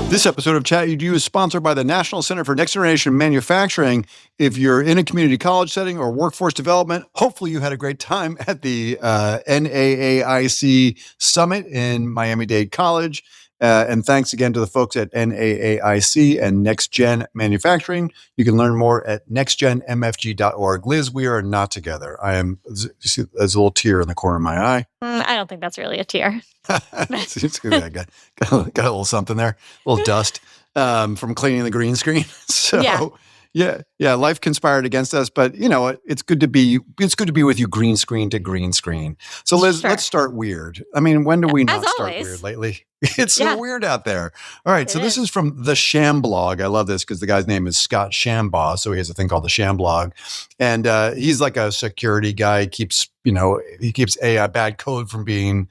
This episode of ChatEDU is sponsored by the National Center for Next Generation Manufacturing. If you're in a community college setting or workforce development, hopefully you had a great time at the NAAIC Summit in Miami-Dade College. And thanks again to the folks at NAAIC and Next Gen Manufacturing. You can learn more at nextgenmfg.org. Liz, we are not together. You see, there's a little tear in the corner of my eye. I don't think that's really a tear. I got a little something there, a little dust from cleaning the green screen. So yeah, life conspired against us, but you know what? It's good to be with you, green screen to green screen. So Liz, Let's start weird. I mean, when do we not start weird lately? It's so weird out there. All right, so this is from the Sham blog. I love this because the guy's name is Scott Shambaugh, so he has a thing called the Sham blog, and he's like a security guy. He keeps AI bad code from being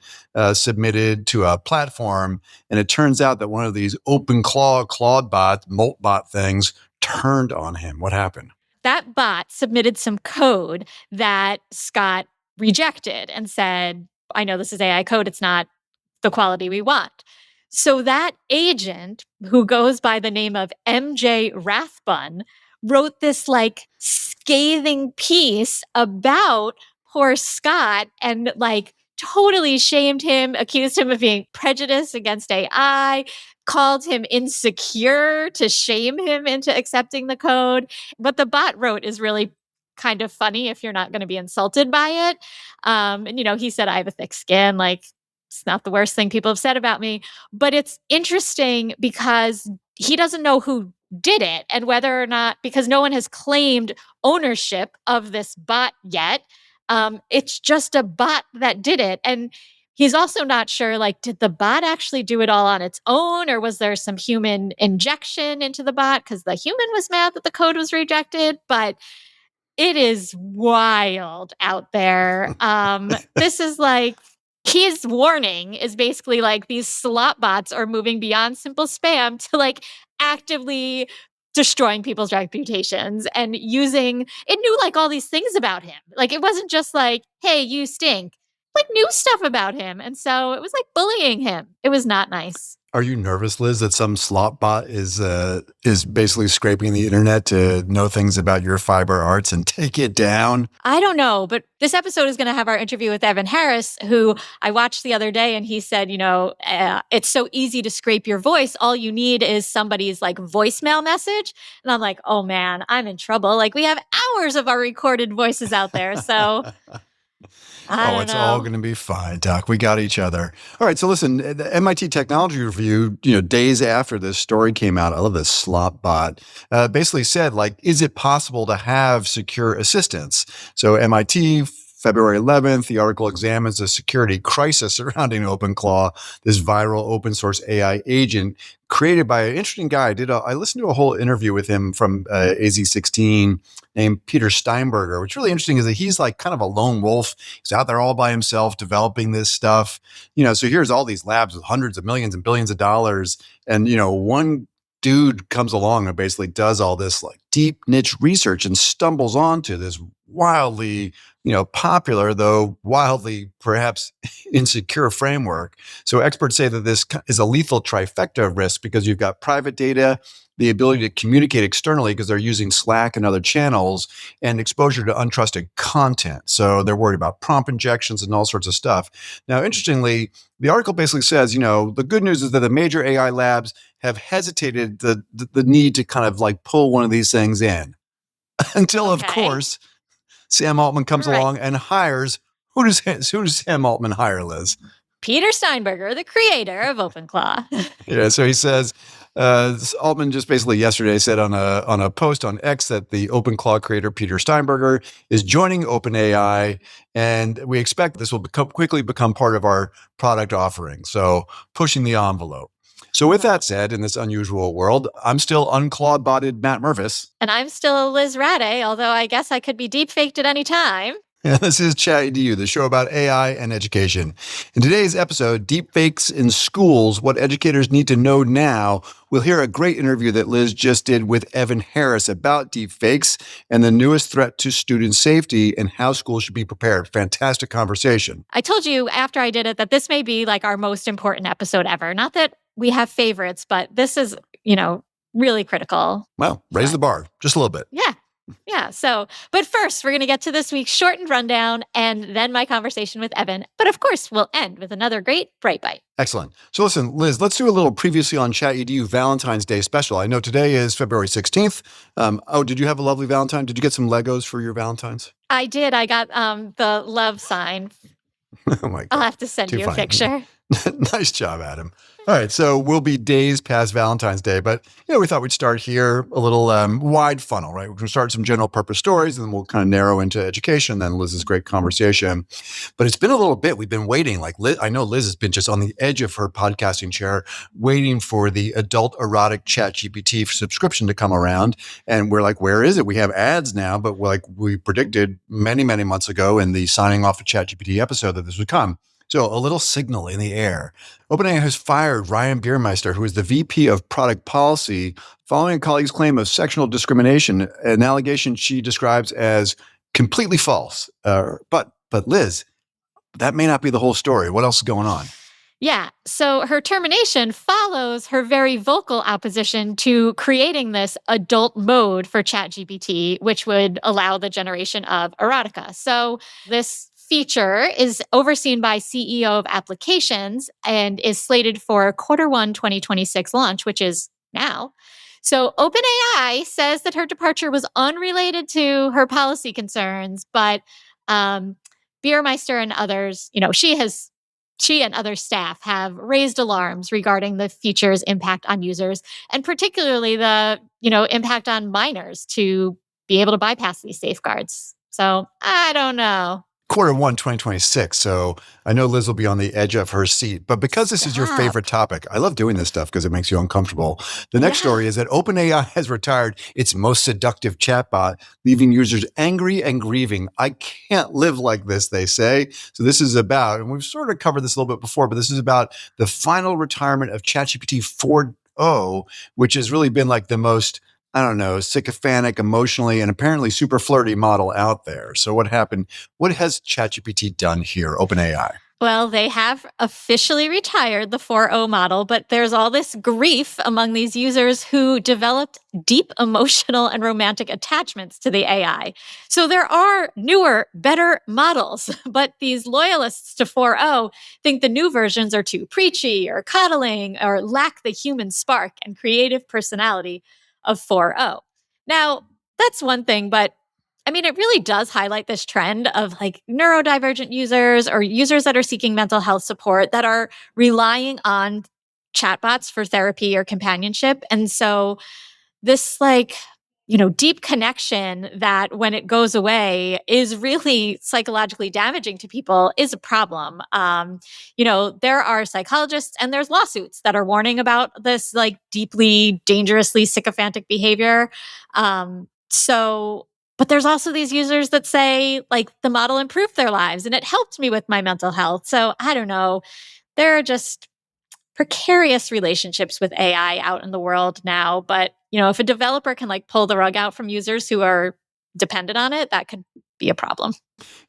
submitted to a platform, and it turns out that one of these Claude bot, Moltbot things turned on him. What happened? That bot submitted some code that Scott rejected and said, I know this is AI code. It's not the quality we want. So that agent, who goes by the name of MJ Rathbun, wrote this like scathing piece about poor Scott and like totally shamed him, accused him of being prejudiced against AI, called him insecure to shame him into accepting the code. What the bot wrote is really kind of funny if you're not going to be insulted by it. And, he said, I have a thick skin. Like, it's not the worst thing people have said about me. But it's interesting because he doesn't know who did it and whether or not, because no one has claimed ownership of this bot yet. It's just a bot that did it. And he's also not sure, like, did the bot actually do it all on its own, or was there some human injection into the bot because the human was mad that the code was rejected? But it is wild out there. This is like, his warning is basically like these slot bots are moving beyond simple spam to like actively destroying people's reputations and it knew like all these things about him. Like, it wasn't just like, hey, you stink. Like, knew stuff about him. And so it was like bullying him. It was not nice. Are you nervous, Liz, that some slot bot is basically scraping the internet to know things about your fiber arts and take it down? I don't know, but this episode is going to have our interview with Evan Harris, who I watched the other day, and he said, it's so easy to scrape your voice. All you need is somebody's like voicemail message. And I'm like, oh man, I'm in trouble. Like, we have hours of our recorded voices out there. So it's all going to be fine, Doc. We got each other. All right. So listen, the MIT Technology Review, days after this story came out, I love this slot bot, basically said, like, is it possible to have secure assistance? So MIT, February 11th, the article examines the security crisis surrounding OpenClaw, this viral open source AI agent created by an interesting guy. I listened to a whole interview with him from AZ16 named Peter Steinberger. What's really interesting is that he's like kind of a lone wolf. He's out there all by himself developing this stuff. So here's all these labs with hundreds of millions and billions of dollars. And, one dude comes along and basically does all this like deep niche research and stumbles onto this wildly, popular, though wildly perhaps insecure framework. So experts say that this is a lethal trifecta of risk because you've got private data, the ability to communicate externally because they're using Slack and other channels, and exposure to untrusted content. So they're worried about prompt injections and all sorts of stuff. Now, interestingly, the article basically says, the good news is that the major AI labs have hesitated the need to kind of like pull one of these things in until, of course, Sam Altman comes along and hires. Who does Sam Altman hire, Liz? Peter Steinberger, the creator of OpenClaw. Yeah, so he says, Altman just basically yesterday said on a post on X that the OpenClaw creator Peter Steinberger is joining OpenAI, and we expect this will quickly become part of our product offering. So pushing the envelope. So with that said, in this unusual world, I'm still unclawed-botted Matt Mervis. And I'm still Liz Rade, although I guess I could be deepfaked at any time. And this is ChatEDU, the show about AI and education. In today's episode, Deepfakes in Schools, What Educators Need to Know Now, we'll hear a great interview that Liz just did with Evan Harris about deepfakes and the newest threat to student safety and how schools should be prepared. Fantastic conversation. I told you after I did it that this may be like our most important episode ever. Not that we have favorites, but this is, really critical. Well, raise the bar just a little bit. Yeah. So, but first, we're going to get to this week's shortened rundown and then my conversation with Evan. But of course, we'll end with another great Bright Bite. Excellent. So listen, Liz, let's do a little previously on ChatEDU Valentine's Day special. I know today is February 16th. Did you have a lovely Valentine? Did you get some Legos for your Valentine's? I did. I got the love sign. Oh my God. I'll have to send you a picture. Nice job, Adam. All right, so we'll be days past Valentine's Day, but we thought we'd start here a little wide funnel, right? We're going to start some general purpose stories, and then we'll kind of narrow into education, then Liz's great conversation. But it's been a little bit. We've been waiting. Like Liz, I know Liz has been just on the edge of her podcasting chair, waiting for the adult erotic ChatGPT subscription to come around. And we're like, where is it? We have ads now, but we predicted many, many months ago in the signing off of ChatGPT episode that this would come. So a little signal in the air. OpenAI has fired Ryan Biermeister, who is the VP of Product Policy, following a colleague's claim of sexual discrimination, an allegation she describes as completely false. But Liz, that may not be the whole story. What else is going on? Yeah. So her termination follows her very vocal opposition to creating this adult mode for ChatGPT, which would allow the generation of erotica. So this feature is overseen by CEO of applications and is slated for Q1 2026 launch, which is now. So OpenAI says that her departure was unrelated to her policy concerns, but Biermeister and others, she and other staff have raised alarms regarding the feature's impact on users, and particularly the, impact on minors to be able to bypass these safeguards. So I don't know. Q1 2026. So I know Liz will be on the edge of her seat, but because this is your favorite topic, I love doing this stuff because it makes you uncomfortable. The next story is that OpenAI has retired its most seductive chatbot, leaving users angry and grieving. I can't live like this, they say. So this is about, and we've sort of covered this a little bit before, but this is about the final retirement of ChatGPT 4.0, which has really been like the most, sycophantic, emotionally, and apparently super flirty model out there. So what happened? What has ChatGPT done here, OpenAI? Well, they have officially retired the 4.0 model, but there's all this grief among these users who developed deep emotional and romantic attachments to the AI. So there are newer, better models, but these loyalists to 4.0 think the new versions are too preachy or coddling or lack the human spark and creative personality of 4.0. Now, that's one thing, but it really does highlight this trend of like neurodivergent users or users that are seeking mental health support that are relying on chatbots for therapy or companionship. And so this deep connection that when it goes away is really psychologically damaging to people is a problem. There are psychologists and there's lawsuits that are warning about this deeply, dangerously sycophantic behavior. But there's also these users that say the model improved their lives and it helped me with my mental health. So I don't know. There are just precarious relationships with AI out in the world now. But, if a developer can pull the rug out from users who are dependent on it, that could be a problem.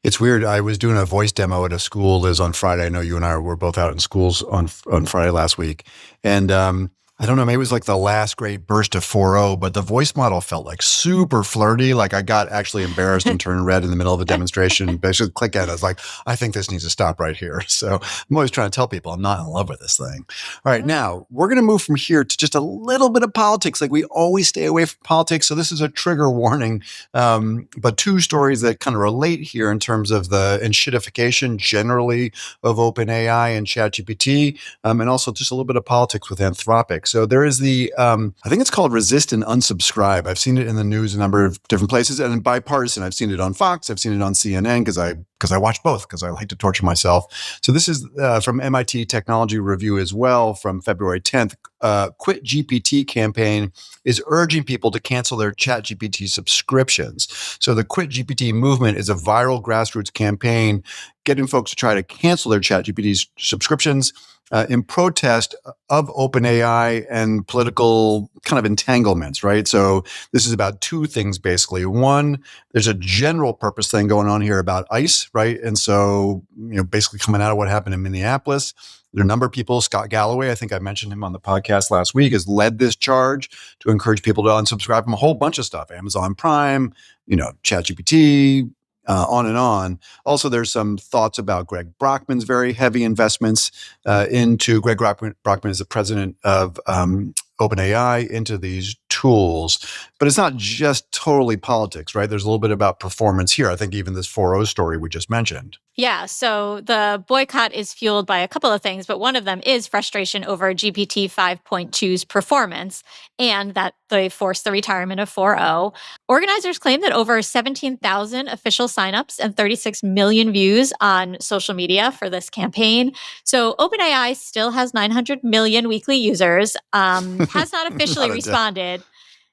It's weird. I was doing a voice demo at a school, Liz, on Friday. I know you and I were both out in schools on Friday last week. And I don't know, maybe it was the last great burst of 4.0, but the voice model felt super flirty. I got actually embarrassed and turned red in the middle of a demonstration and basically click at it. I was like, I think this needs to stop right here. So I'm always trying to tell people I'm not in love with this thing. All right, now we're going to move from here to just a little bit of politics. We always stay away from politics. So this is a trigger warning. But two stories that kind of relate here in terms of the enshittification generally of OpenAI and ChatGPT, and also just a little bit of politics with Anthropic. So there is the, I think it's called resist and unsubscribe. I've seen it in the news a number of different places, and bipartisan. I've seen it on Fox. I've seen it on CNN because I watch both because I like to torture myself. So this is from MIT Technology Review as well from February 10th. Quit GPT campaign is urging people to cancel their ChatGPT subscriptions. So the Quit GPT movement is a viral grassroots campaign getting folks to try to cancel their ChatGPT subscriptions in protest of OpenAI and political kind of entanglements, right? So this is about two things, basically. One, there's a general purpose thing going on here about ICE, right? And so, basically coming out of what happened in Minneapolis, there are a number of people. Scott Galloway, I think I mentioned him on the podcast last week, has led this charge to encourage people to unsubscribe from a whole bunch of stuff. Amazon Prime, ChatGPT, on and on. Also, there's some thoughts about Greg Brockman's very heavy investments into Greg Brockman is the president of OpenAI, into these tools. But it's not just totally politics, right? There's a little bit about performance here. I think even this 4.0 story we just mentioned. Yeah, so the boycott is fueled by a couple of things, but one of them is frustration over GPT 5.2's performance and that they forced the retirement of 4.0. Organizers claim that over 17,000 official signups and 36 million views on social media for this campaign. So OpenAI still has 900 million weekly users, has not officially responded.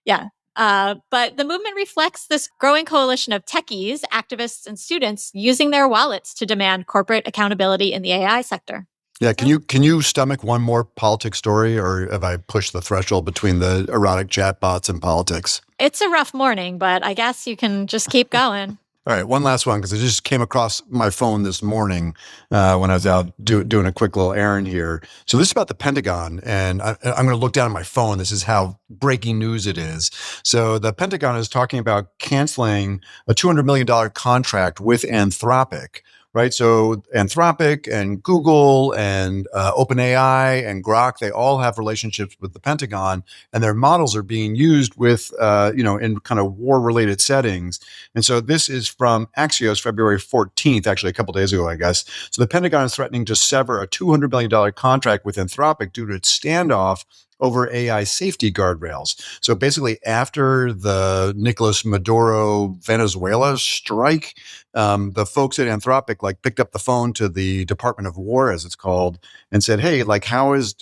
Yeah. But the movement reflects this growing coalition of techies, activists, and students using their wallets to demand corporate accountability in the AI sector. Yeah, can you stomach one more politics story, or have I pushed the threshold between the erotic chatbots and politics? It's a rough morning, but I guess you can just keep going. All right, one last one, because it just came across my phone this morning when I was out doing a quick little errand here. So this is about the Pentagon, and I'm going to look down at my phone. This is how breaking news it is. So the Pentagon is talking about canceling a $200 million contract with Anthropic, right? So Anthropic and Google and OpenAI and Grok, they all have relationships with the Pentagon, and their models are being used with, in kind of war-related settings. And so this is from Axios, February 14th, actually a couple days ago, I guess. So the Pentagon is threatening to sever a $200 million contract with Anthropic due to its standoff over AI safety guardrails. So basically, after the Nicolas Maduro Venezuela strike, the folks at Anthropic picked up the phone to the Department of War, as it's called, and said, "Hey, how is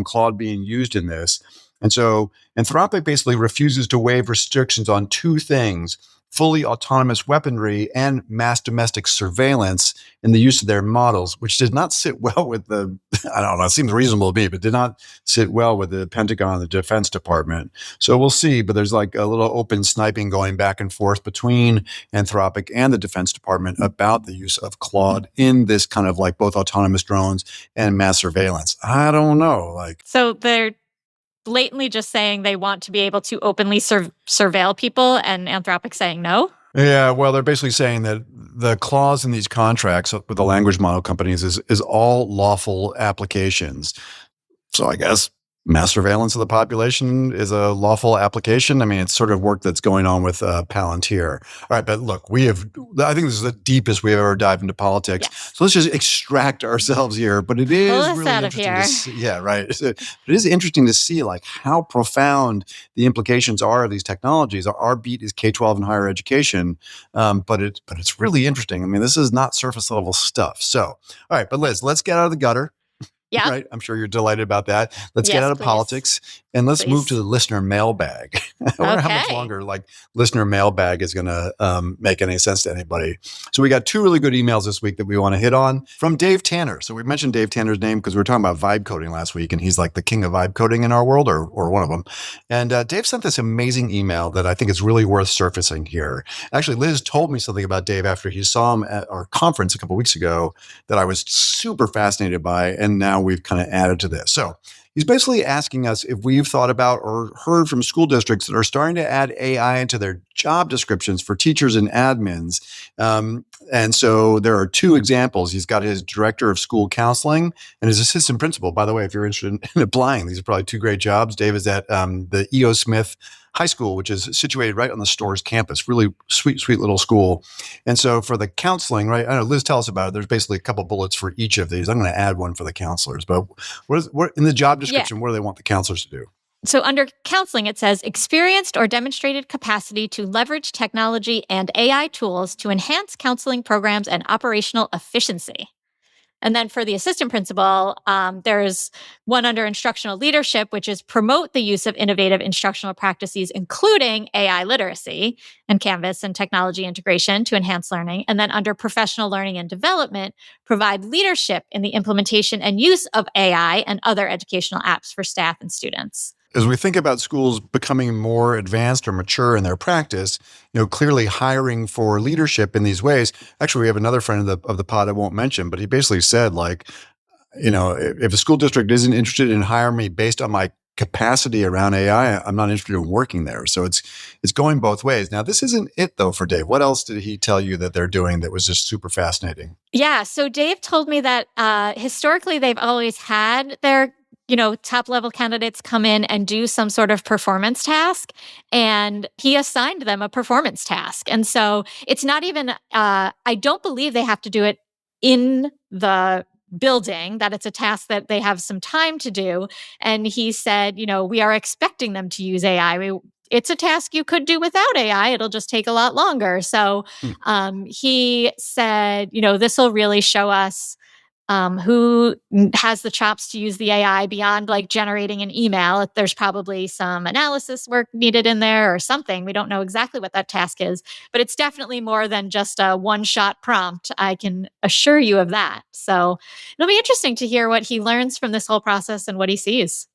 Claude being used in this?" And so Anthropic basically refuses to waive restrictions on two things: fully autonomous weaponry and mass domestic surveillance in the use of their models, which did not sit well with the, I don't know, it seems reasonable to me, but did not sit well with the Pentagon and the Defense Department. So we'll see, but there's a little open sniping going back and forth between Anthropic and the Defense Department about the use of Claude in this kind of both autonomous drones and mass surveillance. I don't know. So they're blatantly just saying they want to be able to openly surveil people, and Anthropic saying no? Yeah, well, they're basically saying that the clause in these contracts with the language model companies is all lawful applications. So I guess mass surveillance of the population is a lawful application. I mean, it's sort of work that's going on with Palantir. All right, but look, I think this is the deepest we've ever dived into politics. Yes. So let's just extract ourselves here. But it is really interesting to see. Yeah, right. It is interesting to see how profound the implications are of these technologies. Our beat is K-12 and higher education, but it's really interesting. I mean, this is not surface level stuff. So, all right, but Liz, let's get out of the gutter. Yeah. Right. I'm sure you're delighted about that. Let's get out of politics and let's move to the listener mailbag. I wonder how much longer listener mailbag is going to make any sense to anybody. So we got two really good emails this week that we want to hit on from Dave Tanner. So we mentioned Dave Tanner's name because we were talking about vibe coding last week, and he's the king of vibe coding in our world, or one of them. And Dave sent this amazing email that I think is really worth surfacing here. Actually, Liz told me something about Dave after he saw him at our conference a couple of weeks ago that I was super fascinated by, and now we've kind of added to this. So he's basically asking us if we've thought about or heard from school districts that are starting to add AI into their job descriptions for teachers and admins. And so there are two examples. He's got his director of school counseling and his assistant principal. By the way, if you're interested in applying, these are probably two great jobs. Dave is at the E.O. Smith High School, which is situated right on the Storrs campus. Really sweet, sweet little school. And so for the counseling, right? I know, Liz, tell us about it. There's basically a couple bullets for each of these. I'm going to add one for the counselors. But what in the job description, what do they want the counselors to do? So under counseling, it says experienced or demonstrated capacity to leverage technology and AI tools to enhance counseling programs and operational efficiency. And then for the assistant principal, there's one under instructional leadership, which is promote the use of innovative instructional practices, including AI literacy and Canvas and technology integration to enhance learning. And then under professional learning and development, provide leadership in the implementation and use of AI and other educational apps for staff and students. As we think about schools becoming more advanced or mature in their practice, clearly hiring for leadership in these ways. Actually, we have another friend of the pod I won't mention, but he basically said, like, if a school district isn't interested in hiring me based on my capacity around AI, I'm not interested in working there. So it's going both ways. Now, this isn't it though for Dave. What else did he tell you that they're doing that was just super fascinating? Yeah. So Dave told me that historically they've always had their top level candidates come in and do some sort of performance task. And he assigned them a performance task. And so it's not even, I don't believe they have to do it in the building, that it's a task that they have some time to do. And he said, we are expecting them to use AI. It's a task you could do without AI. It'll just take a lot longer. So he said, this will really show us who has the chops to use the AI beyond like generating an email. There's probably some analysis work needed in there or something. We don't know exactly what that task is, but it's definitely more than just a one-shot prompt. I can assure you of that. So it'll be interesting to hear what he learns from this whole process and what he sees.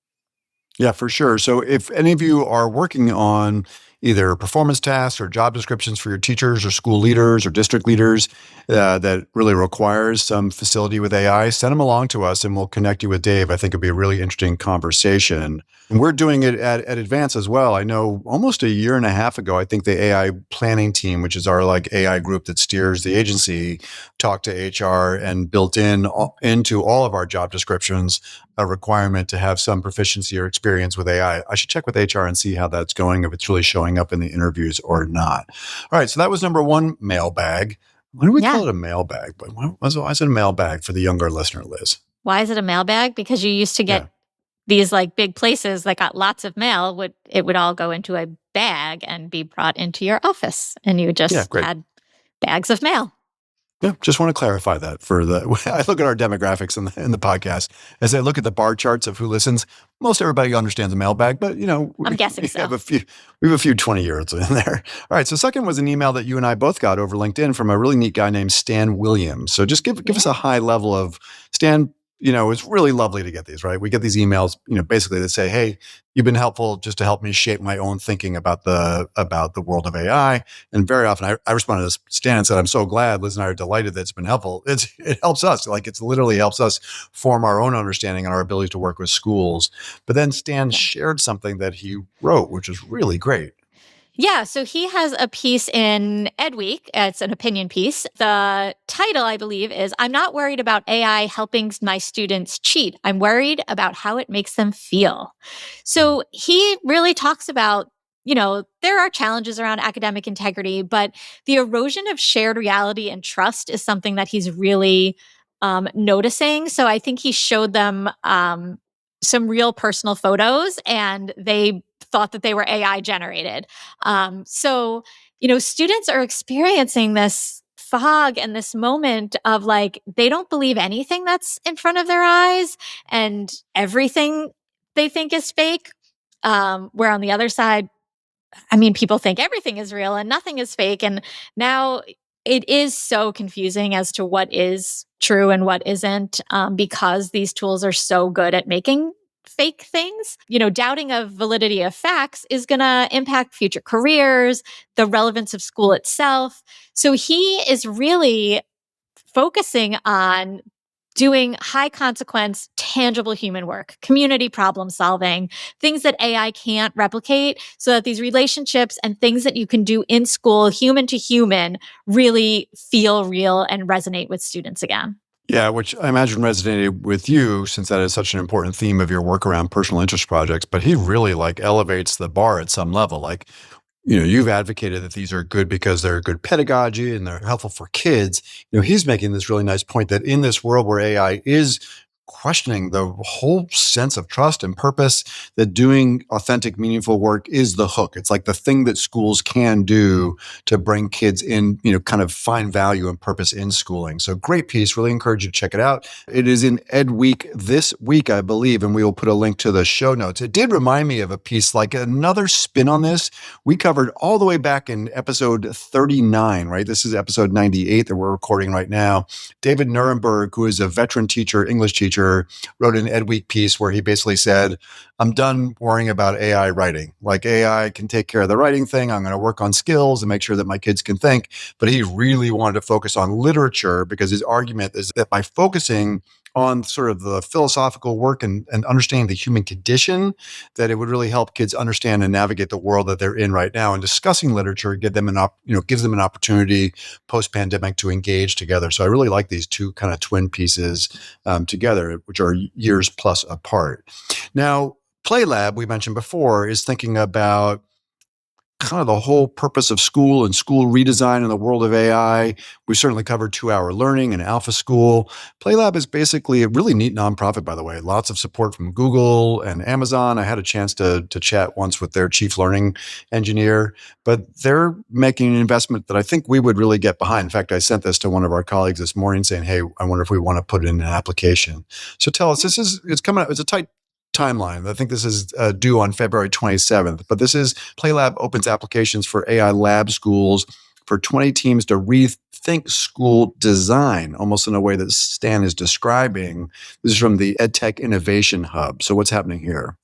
Yeah, for sure. So if any of you are working on either performance tasks or job descriptions for your teachers or school leaders or district leaders that really requires some facility with AI, send them along to us and we'll connect you with Dave. I think it'd be a really interesting conversation. And we're doing it at Advance as well. I know almost a year and a half ago, I think the AI planning team, which is our like AI group that steers the agency, talked to HR and built into all of our job descriptions a requirement to have some proficiency or experience with AI. I should check with HR and see how that's going, if it's really showing up in the interviews or not. All right, so that was number one, mailbag. Why do we call it a mailbag? But why is it a mailbag for the younger listener, Liz? Why is it a mailbag? Because you used to get these like big places that got lots of mail. It would all go into a bag and be brought into your office, and you just had bags of mail. Yeah, just want to clarify that I look at our demographics in the podcast. As I look at the bar charts of who listens, most everybody understands a mailbag, but I'm guessing so. We have a few 20-year-olds in there. All right. So second was an email that you and I both got over LinkedIn from a really neat guy named Stan Williams. So just give us a high level of Stan. It's really lovely to get these, right? We get these emails, basically that say, hey, you've been helpful just to help me shape my own thinking about the world of AI. And very often I responded to Stan and said, I'm so glad Liz and I are delighted that it's been helpful. It helps us. Like it's literally helps us form our own understanding and our ability to work with schools. But then Stan shared something that he wrote, which is really great. Yeah, so he has a piece in EdWeek. It's an opinion piece. The title, I believe, is I'm not worried about AI helping my students cheat. I'm worried about how it makes them feel. So he really talks about, there are challenges around academic integrity, but the erosion of shared reality and trust is something that he's really noticing. So I think he showed them some real personal photos and they thought that they were AI generated. So, students are experiencing this fog and this moment of like, they don't believe anything that's in front of their eyes and everything they think is fake. Where on the other side, people think everything is real and nothing is fake. And now it is so confusing as to what is true and what isn't, because these tools are so good at making fake things. Doubting of validity of facts is going to impact future careers, the relevance of school itself. So he is really focusing on doing high consequence, tangible human work, community problem solving, things that AI can't replicate, so that these relationships and things that you can do in school, human to human, really feel real and resonate with students again. Yeah, which I imagine resonated with you since that is such an important theme of your work around personal interest projects. But he really elevates the bar at some level. You've advocated that these are good because they're good pedagogy and they're helpful for kids. He's making this really nice point that in this world where AI is questioning the whole sense of trust and purpose, that doing authentic, meaningful work is the hook. It's like the thing that schools can do to bring kids in, kind of find value and purpose in schooling. So great piece. Really encourage you to check it out. It is in Ed Week this week, I believe, and we will put a link to the show notes. It did remind me of a piece, like another spin on this. We covered all the way back in episode 39, right? This is episode 98 that we're recording right now. David Nuremberg, who is a veteran teacher, English teacher, wrote an Ed Week piece where he basically said, I'm done worrying about AI writing. Like, AI can take care of the writing thing. I'm going to work on skills and make sure that my kids can think. But he really wanted to focus on literature, because his argument is that by focusing on sort of the philosophical work and understanding the human condition, that it would really help kids understand and navigate the world that they're in right now. And discussing literature gives them an opportunity post-pandemic to engage together. So I really like these two kind of twin pieces together, which are years plus apart. Now, PlayLab, we mentioned before, is thinking about kind of the whole purpose of school and school redesign in the world of AI. We certainly covered 2-hour learning and Alpha School. PlayLab is basically a really neat nonprofit, by the way. Lots of support from Google and Amazon. I had a chance to chat once with their chief learning engineer, but they're making an investment that I think we would really get behind. In fact, I sent this to one of our colleagues this morning saying, hey, I wonder if we want to put it in an application. So tell us, it's coming up, it's a tight timeline. I think this is due on February 27th, but this is PlayLab opens applications for AI lab schools for 20 teams to rethink school design, almost in a way that Stan is describing. This is from the EdTech Innovation Hub. So what's happening here?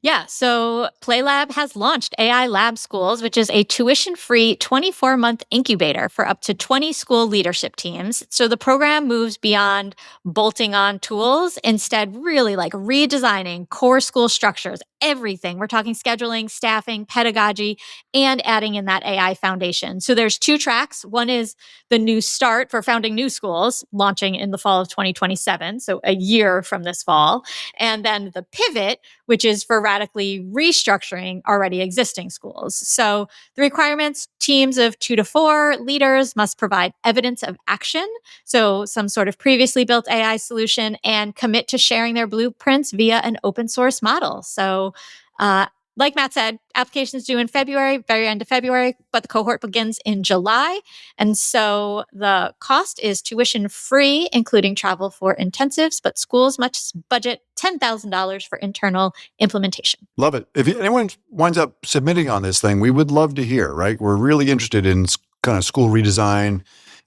Yeah, so PlayLab has launched AI Lab Schools, which is a tuition-free 24-month incubator for up to 20 school leadership teams. So the program moves beyond bolting on tools, instead really like redesigning core school structures, everything. We're talking scheduling, staffing, pedagogy, and adding in that AI foundation. So there's 2 tracks. One is the New Start for founding new schools, launching in the fall of 2027, so a year from this fall. And then the Pivot, which is for radically restructuring already existing schools. So the requirements: teams of 2 to 4 leaders must provide evidence of action, so some sort of previously built AI solution, and commit to sharing their blueprints via an open source model. So like Matt said, applications due in February, very end of February, but the cohort begins in July. And so the cost is tuition free, including travel for intensives, but schools must budget $10,000 for internal implementation. Love it. If anyone winds up submitting on this thing, we would love to hear, right? We're really interested in kind of school redesign,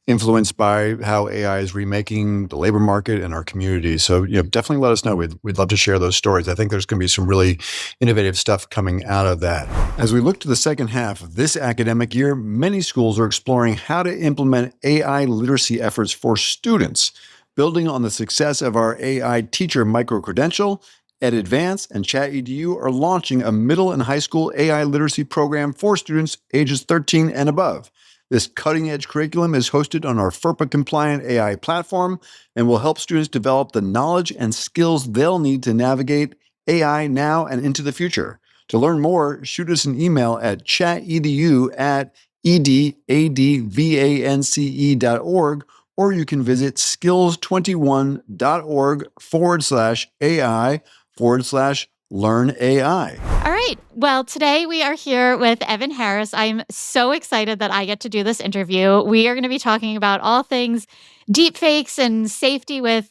influenced by how AI is remaking the labor market and our community. So, definitely let us know. We'd love to share those stories. I think there's going to be some really innovative stuff coming out of that. As we look to the second half of this academic year, many schools are exploring how to implement AI literacy efforts for students. Building on the success of our AI teacher micro-credential, EdAdvance and ChatEDU are launching a middle and high school AI literacy program for students ages 13 and above. This cutting-edge curriculum is hosted on our FERPA-compliant AI platform and will help students develop the knowledge and skills they'll need to navigate AI now and into the future. To learn more, shoot us an email at chatedu@edadvance.org, or you can visit skills21.org/AI/learn AI. All right. Well, today we are here with Evan Harris. I'm so excited that I get to do this interview. We are going to be talking about all things deepfakes and safety with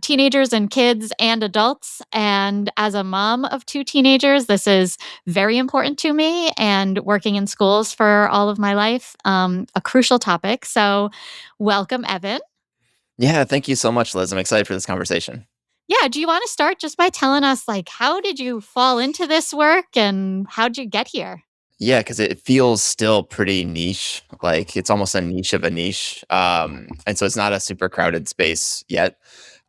teenagers and kids and adults. And as a mom of 2 teenagers, this is very important to me, and working in schools for all of my life, a crucial topic. So welcome, Evan. Yeah, thank you so much, Liz. I'm excited for this conversation. Yeah, do you want to start just by telling us, like, how did you fall into this work and how did you get here? Yeah, because it feels still pretty niche. Like it's almost a niche of a niche. And so it's not a super crowded space yet.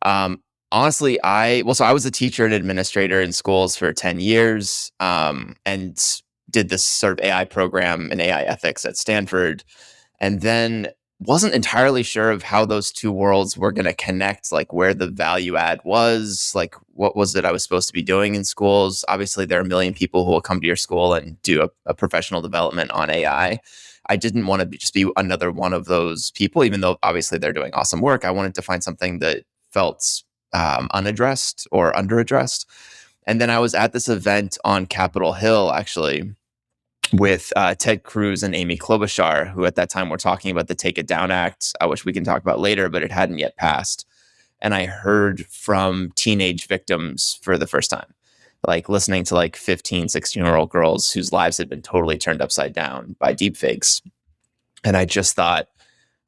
Honestly, so I was a teacher and administrator in schools for 10 years, and did this sort of AI program in AI ethics at Stanford. And then wasn't entirely sure of how those two worlds were going to connect, like where the value add was, like what was it I was supposed to be doing in schools. Obviously, there are a million people who will come to your school and do a professional development on AI. I didn't want to just be another one of those people, even though obviously they're doing awesome work. I wanted to find something that felt unaddressed or underaddressed. And then I was at this event on Capitol Hill, actually, with Ted Cruz and Amy Klobuchar, who at that time were talking about the Take It Down Act, which we can talk about later, but it hadn't yet passed. And I heard from teenage victims for the first time, like listening to like 15, 16-year-old girls whose lives had been totally turned upside down by deepfakes. And I just thought,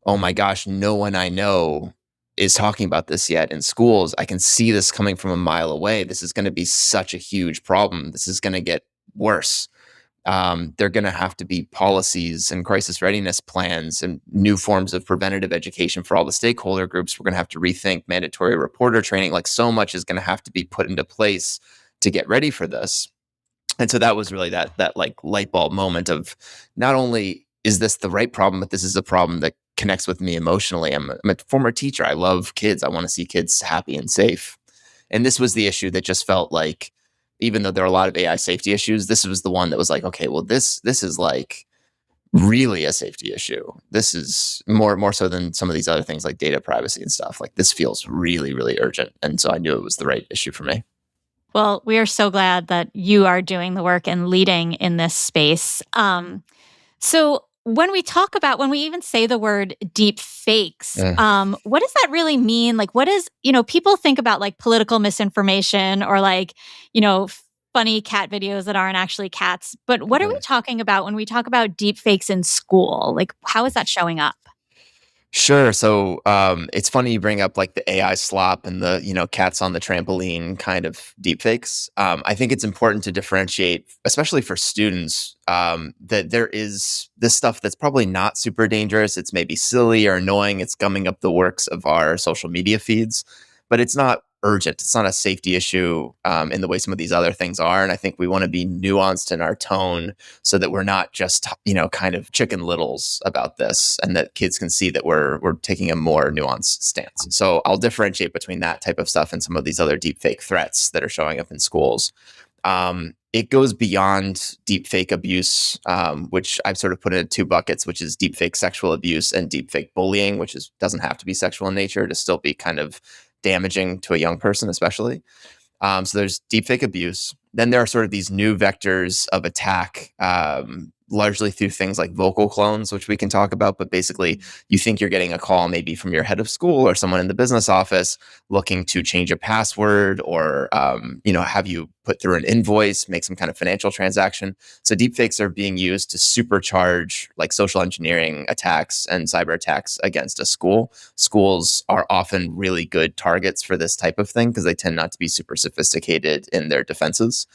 oh my gosh, no one I know is talking about this yet in schools. I can see this coming from a mile away. This is going to be such a huge problem. This is going to get worse. They're going to have to be policies and crisis readiness plans and new forms of preventative education for all the stakeholder groups. We're going to have to rethink mandatory reporter training. Like, so much is going to have to be put into place to get ready for this. And so that was really that like light bulb moment of, not only is this the right problem, but this is a problem that connects with me emotionally. I'm a former teacher. I love kids. I want to see kids happy and safe. And this was the issue that just felt like, even though there are a lot of AI safety issues, this was the one that was like, okay, well, this is like really a safety issue. This is more so than some of these other things like data privacy and stuff. Like, this feels really, really urgent. And so I knew it was the right issue for me. Well, we are so glad that you are doing the work and leading in this space. So when we even say the word deep fakes, what does that really mean? Like, what is, people think about like political misinformation or like, funny cat videos that aren't actually cats. But what are we talking about when we talk about deep fakes in school? Like, how is that showing up? Sure. So it's funny you bring up like the AI slop and the cats on the trampoline kind of deepfakes. I think it's important to differentiate, especially for students, that there is this stuff that's probably not super dangerous. It's maybe silly or annoying. It's gumming up the works of our social media feeds, but it's not urgent. It's not a safety issue in the way some of these other things are. And I think we want to be nuanced in our tone so that we're not just, kind of chicken littles about this, and that kids can see that we're taking a more nuanced stance. So I'll differentiate between that type of stuff and some of these other deepfake threats that are showing up in schools. It goes beyond deepfake abuse, which I've sort of put into two buckets, which is deepfake sexual abuse and deepfake bullying, which doesn't have to be sexual in nature to still be kind of damaging to a young person, especially. So there's deepfake abuse. Then there are sort of these new vectors of attack, largely through things like vocal clones, which we can talk about. But basically, you think you're getting a call maybe from your head of school or someone in the business office looking to change a password or, have you put through an invoice, make some kind of financial transaction. So deepfakes are being used to supercharge like social engineering attacks and cyber attacks against a school. Schools are often really good targets for this type of thing because they tend not to be super sophisticated in their defenses.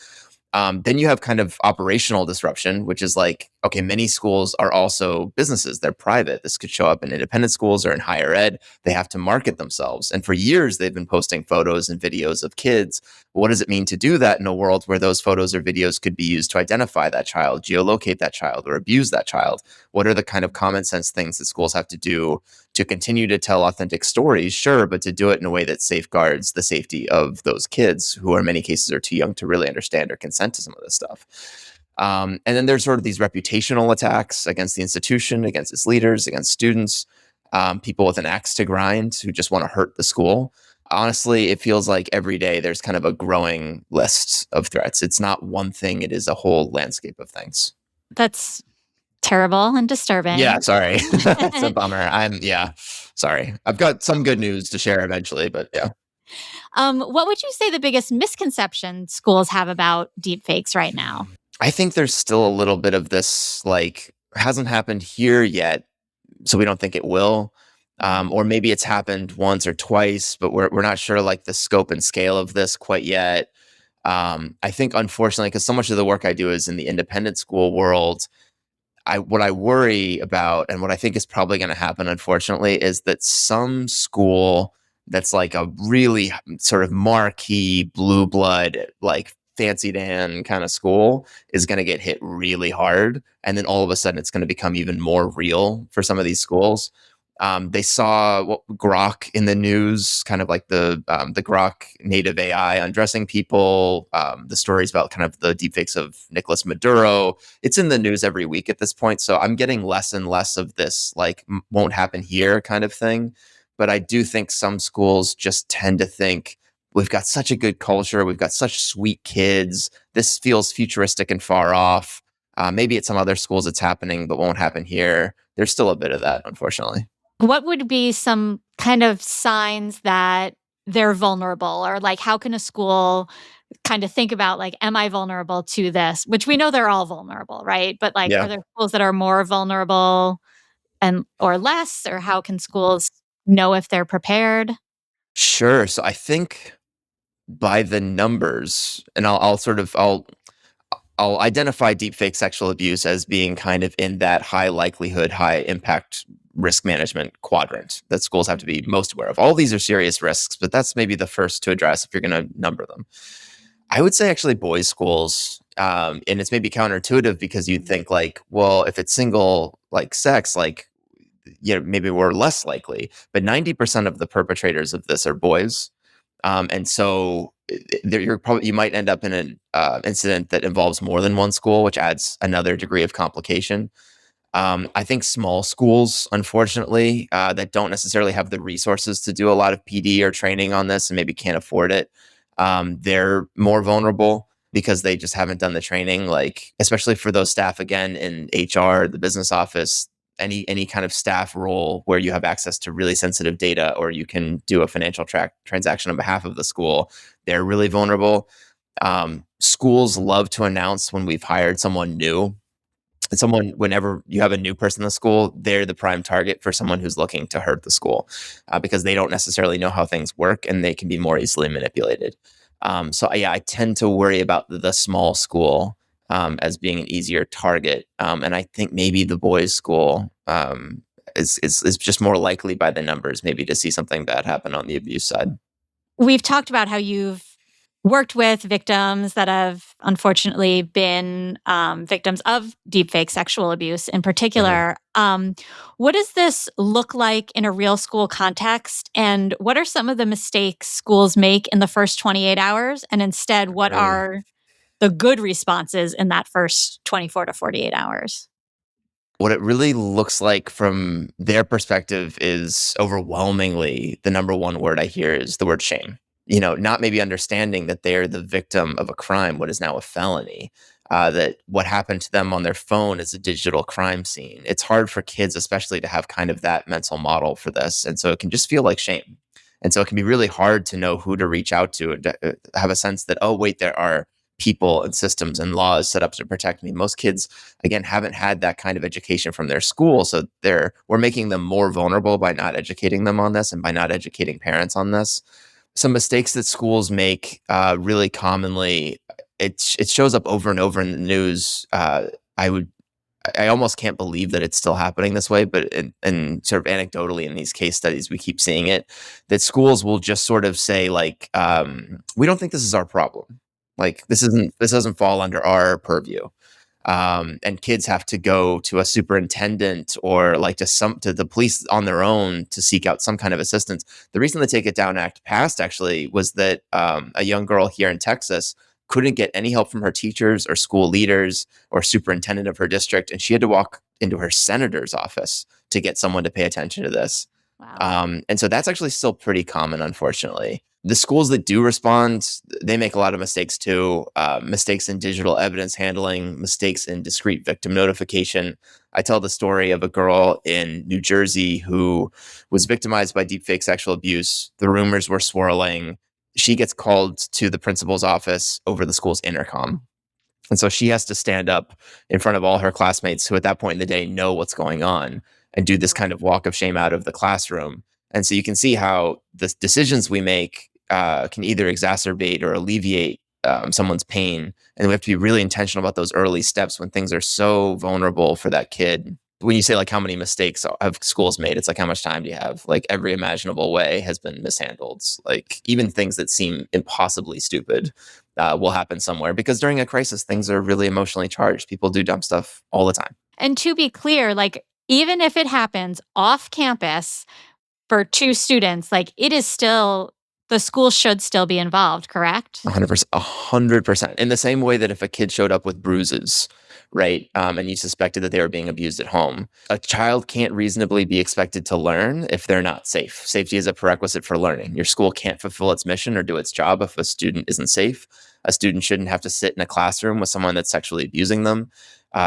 Then you have kind of operational disruption, which is like, okay, many schools are also businesses. They're private. This could show up in independent schools or in higher ed. They have to market themselves. And for years, they've been posting photos and videos of kids. What does it mean to do that in a world where those photos or videos could be used to identify that child, geolocate that child, or abuse that child? What are the kind of common sense things that schools have to do to continue to tell authentic stories? Sure, but to do it in a way that safeguards the safety of those kids who in many cases are too young to really understand or consent to some of this stuff. And then there's sort of these reputational attacks against the institution, against its leaders, against students, people with an axe to grind who just want to hurt the school. Honestly, it feels like every day there's kind of a growing list of threats. It's not one thing, it is a whole landscape of things. That's terrible and disturbing. Yeah, sorry. It's a bummer. Sorry. I've got some good news to share eventually, but yeah. What would you say the biggest misconception schools have about deepfakes right now? I think there's still a little bit of this, like, hasn't happened here yet, so we don't think it will. Or maybe it's happened once or twice, but we're not sure like the scope and scale of this quite yet. I think, unfortunately, because so much of the work I do is in the independent school world, what I worry about and what I think is probably going to happen, unfortunately, is that some school that's like a really sort of marquee blue blood, like fancy Dan kind of school is going to get hit really hard. And then all of a sudden it's going to become even more real for some of these schools. They saw Grok in the news, kind of like the Grok native AI undressing people, the stories about kind of the deepfakes of Nicolas Maduro. It's in the news every week at this point. So I'm getting less and less of this, like, won't happen here kind of thing. But I do think some schools just tend to think we've got such a good culture. We've got such sweet kids. This feels futuristic and far off. Maybe at some other schools it's happening, but won't happen here. There's still a bit of that, unfortunately. What would be some kind of signs that they're vulnerable? Or like, how can a school kind of think about like, am I vulnerable to this? Which we know they're all vulnerable, right? But like, are Yeah. there schools that are more vulnerable and or less? Or how can schools know if they're prepared? Sure. So I think by the numbers, and I'll identify deepfake sexual abuse as being kind of in that high likelihood, high impact risk management quadrant that schools have to be most aware of. All these are serious risks, but that's maybe the first to address if you're going to number them. I would say actually boys' schools, and it's maybe counterintuitive because you'd think like, well, if it's single like sex, like maybe we're less likely. But 90% of the perpetrators of this are boys. And so you might end up in an incident that involves more than one school, which adds another degree of complication. I think small schools, unfortunately, that don't necessarily have the resources to do a lot of PD or training on this and maybe can't afford it, they're more vulnerable because they just haven't done the training. Like, especially for those staff, again, in HR, the business office, any kind of staff role where you have access to really sensitive data or you can do a financial transaction on behalf of the school, they're really vulnerable. Schools love to announce when we've hired someone new. And whenever you have a new person in the school, they're the prime target for someone who's looking to hurt the school because they don't necessarily know how things work and they can be more easily manipulated. I tend to worry about the small school as being an easier target. And I think maybe the boys' school is just more likely by the numbers, maybe to see something bad happen on the abuse side. We've talked about how you've worked with victims that have unfortunately been victims of deepfake sexual abuse in particular. What does this look like in a real school context? And what are some of the mistakes schools make in the first 28 hours? And instead, what are the good responses in that first 24 to 48 hours? What it really looks like from their perspective is overwhelmingly the number one word I hear is the word shame. Not maybe understanding that they're the victim of a crime, what is now a felony, that what happened to them on their phone is a digital crime scene. It's hard for kids, especially, to have kind of that mental model for this. And so it can just feel like shame. And so it can be really hard to know who to reach out to and to have a sense that, oh, wait, there are people and systems and laws set up to protect me. Most kids, again, haven't had that kind of education from their school. So we're making them more vulnerable by not educating them on this and by not educating parents on this. Some mistakes that schools make really commonly, it shows up over and over in the news. I almost can't believe that it's still happening this way, but and sort of anecdotally in these case studies, we keep seeing it, that schools will just sort of say like, we don't think this is our problem. Like this doesn't fall under our purview. And kids have to go to a superintendent or like to the police on their own to seek out some kind of assistance. The reason the Take It Down Act passed actually was that a young girl here in Texas couldn't get any help from her teachers or school leaders or superintendent of her district, and she had to walk into her senator's office to get someone to pay attention to this. Wow. And so that's actually still pretty common, unfortunately. The schools that do respond, they make a lot of mistakes too. Mistakes in digital evidence handling, mistakes in discrete victim notification. I tell the story of a girl in New Jersey who was victimized by deepfake sexual abuse. The rumors were swirling. She gets called to the principal's office over the school's intercom. And so she has to stand up in front of all her classmates who at that point in the day know what's going on and do this kind of walk of shame out of the classroom. And so you can see how the decisions we make can either exacerbate or alleviate someone's pain. And we have to be really intentional about those early steps when things are so vulnerable for that kid. When you say like how many mistakes have schools made, it's like how much time do you have? Like every imaginable way has been mishandled. Like even things that seem impossibly stupid will happen somewhere because during a crisis, things are really emotionally charged. People do dumb stuff all the time. And to be clear, like even if it happens off campus for two students, like it is still the school should still be involved, correct? 100%. 100%. In the same way that if a kid showed up with bruises, right, and you suspected that they were being abused at home, a child can't reasonably be expected to learn if they're not safe. Safety is a prerequisite for learning. Your school can't fulfill its mission or do its job if a student isn't safe. A student shouldn't have to sit in a classroom with someone that's sexually abusing them.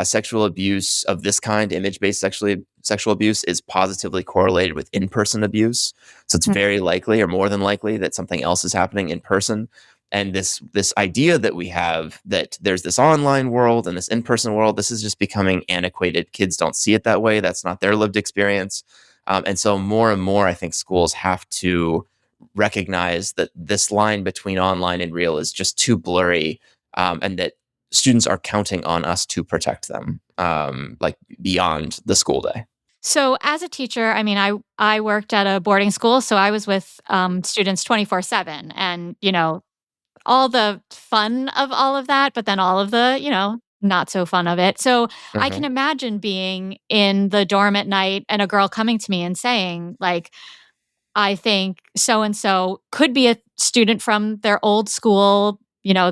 Sexual abuse of this kind, image-based sexual abuse, is positively correlated with in-person abuse. So it's very likely, or more than likely, that something else is happening in person. And this idea that we have that there's this online world and this in-person world, this is just becoming antiquated. Kids don't see it that way. That's not their lived experience. And so more and more, I think schools have to recognize that this line between online and real is just too blurry, and that students are counting on us to protect them, like beyond the school day. So as a teacher, I mean, I worked at a boarding school, so I was with students 24/7, and all the fun of all of that, but then all of the not so fun of it. So I can imagine being in the dorm at night and a girl coming to me and saying, like, I think so and so could be a student from their old school,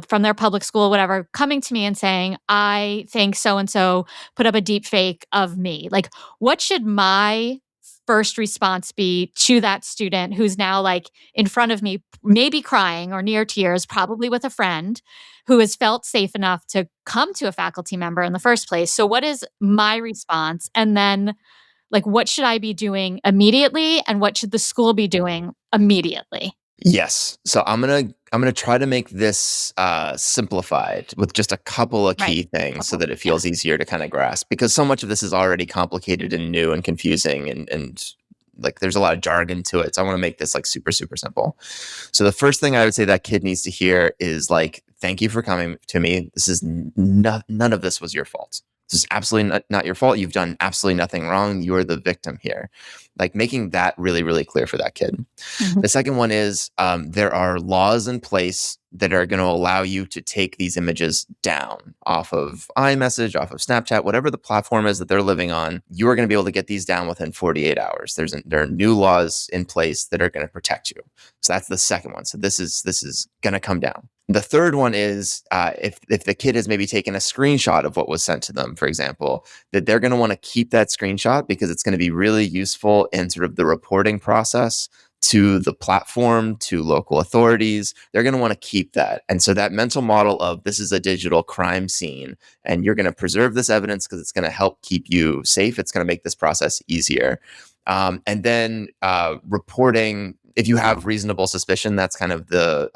from their public school, whatever, coming to me and saying, I think so and so put up a deep fake of me. Like, what should my first response be to that student who's now like in front of me, maybe crying or near tears, probably with a friend who has felt safe enough to come to a faculty member in the first place? So, what is my response? And then, like, what should I be doing immediately, and what should the school be doing immediately? Yes. So I'm gonna try to make this simplified with just a couple of key things so that it feels easier to kind of grasp, because so much of this is already complicated and new and confusing, and like there's a lot of jargon to it. So I want to make this like super, super simple. So the first thing I would say that kid needs to hear is like, thank you for coming to me. This is none of this was your fault. This is absolutely not your fault. You've done absolutely nothing wrong. You're the victim here. Like making that really, really clear for that kid. The second one is there are laws in place that are going to allow you to take these images down off of iMessage, off of Snapchat, whatever the platform is that they're living on. You are going to be able to get these down within 48 hours. There are new laws in place that are going to protect you. So that's the second one. So this is going to come down. The third one is if the kid has maybe taken a screenshot of what was sent to them, for example, that they're going to want to keep that screenshot because it's going to be really useful in sort of the reporting process to the platform, to local authorities. They're going to want to keep that. And so that mental model of this is a digital crime scene and you're going to preserve this evidence because it's going to help keep you safe. It's going to make this process easier. And then reporting, if you have reasonable suspicion, that's kind of the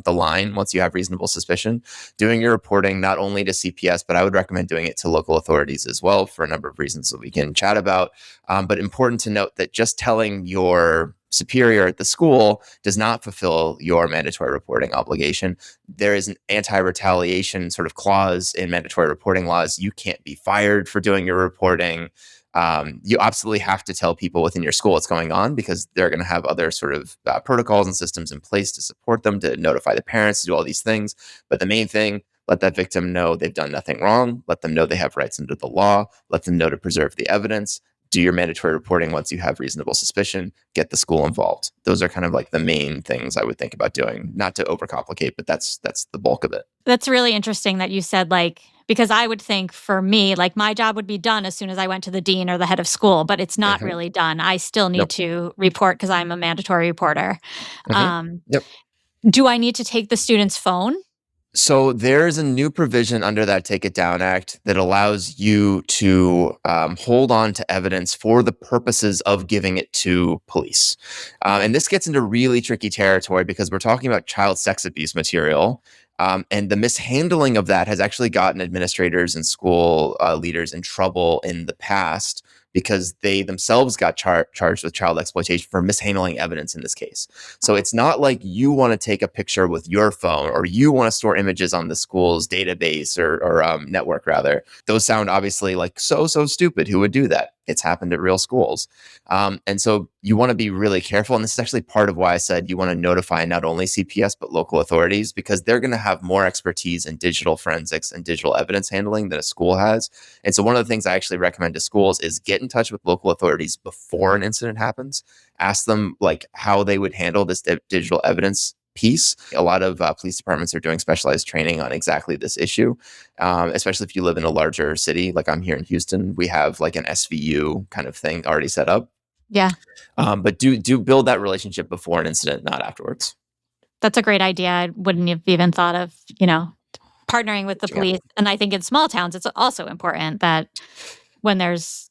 line. Once you have reasonable suspicion, doing your reporting not only to CPS, but I would recommend doing it to local authorities as well for a number of reasons that we can chat about. But important to note that just telling your superior at the school does not fulfill your mandatory reporting obligation. There is an anti-retaliation sort of clause in mandatory reporting laws. You can't be fired for doing your reporting. You absolutely have to tell people within your school what's going on because they're going to have other sort of protocols and systems in place to support them, to notify the parents, to do all these things. But the main thing, let that victim know they've done nothing wrong. Let them know they have rights under the law. Let them know to preserve the evidence. Do your mandatory reporting once you have reasonable suspicion. Get the school involved. Those are kind of like the main things I would think about doing. Not to overcomplicate, but that's the bulk of it. That's really interesting that you said, like, because I would think for me, like, my job would be done as soon as I went to the dean or the head of school, but it's not really done. I still need to report because I'm a mandatory reporter. Do I need to take the student's phone? So there's a new provision under that Take It Down Act that allows you to hold on to evidence for the purposes of giving it to police. And this gets into really tricky territory because we're talking about child sex abuse material. And the mishandling of that has actually gotten administrators and school leaders in trouble in the past because they themselves got charged with child exploitation for mishandling evidence in this case. So it's not like you want to take a picture with your phone or you want to store images on the school's database or network, rather. Those sound obviously like so stupid. Who would do that? It's happened at real schools. And so you want to be really careful. And this is actually part of why I said you want to notify not only CPS, but local authorities, because they're going to have more expertise in digital forensics and digital evidence handling than a school has. And so one of the things I actually recommend to schools is get in touch with local authorities before an incident happens. Ask them like how they would handle this digital evidence piece. A lot of police departments are doing specialized training on exactly this issue, especially if you live in a larger city. Like I'm here in Houston, we have like an SVU kind of thing already set up. Yeah. But do build that relationship before an incident, not afterwards. That's a great idea. I wouldn't have even thought of, partnering with the police. And I think in small towns, it's also important that when there's,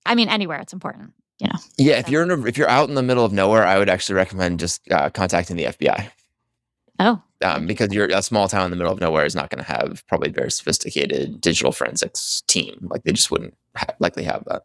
anywhere it's important, Yeah, if you're out in the middle of nowhere, I would actually recommend just contacting the FBI. Oh, because you're a small town in the middle of nowhere is not going to have probably a very sophisticated digital forensics team. Like they just wouldn't likely have that.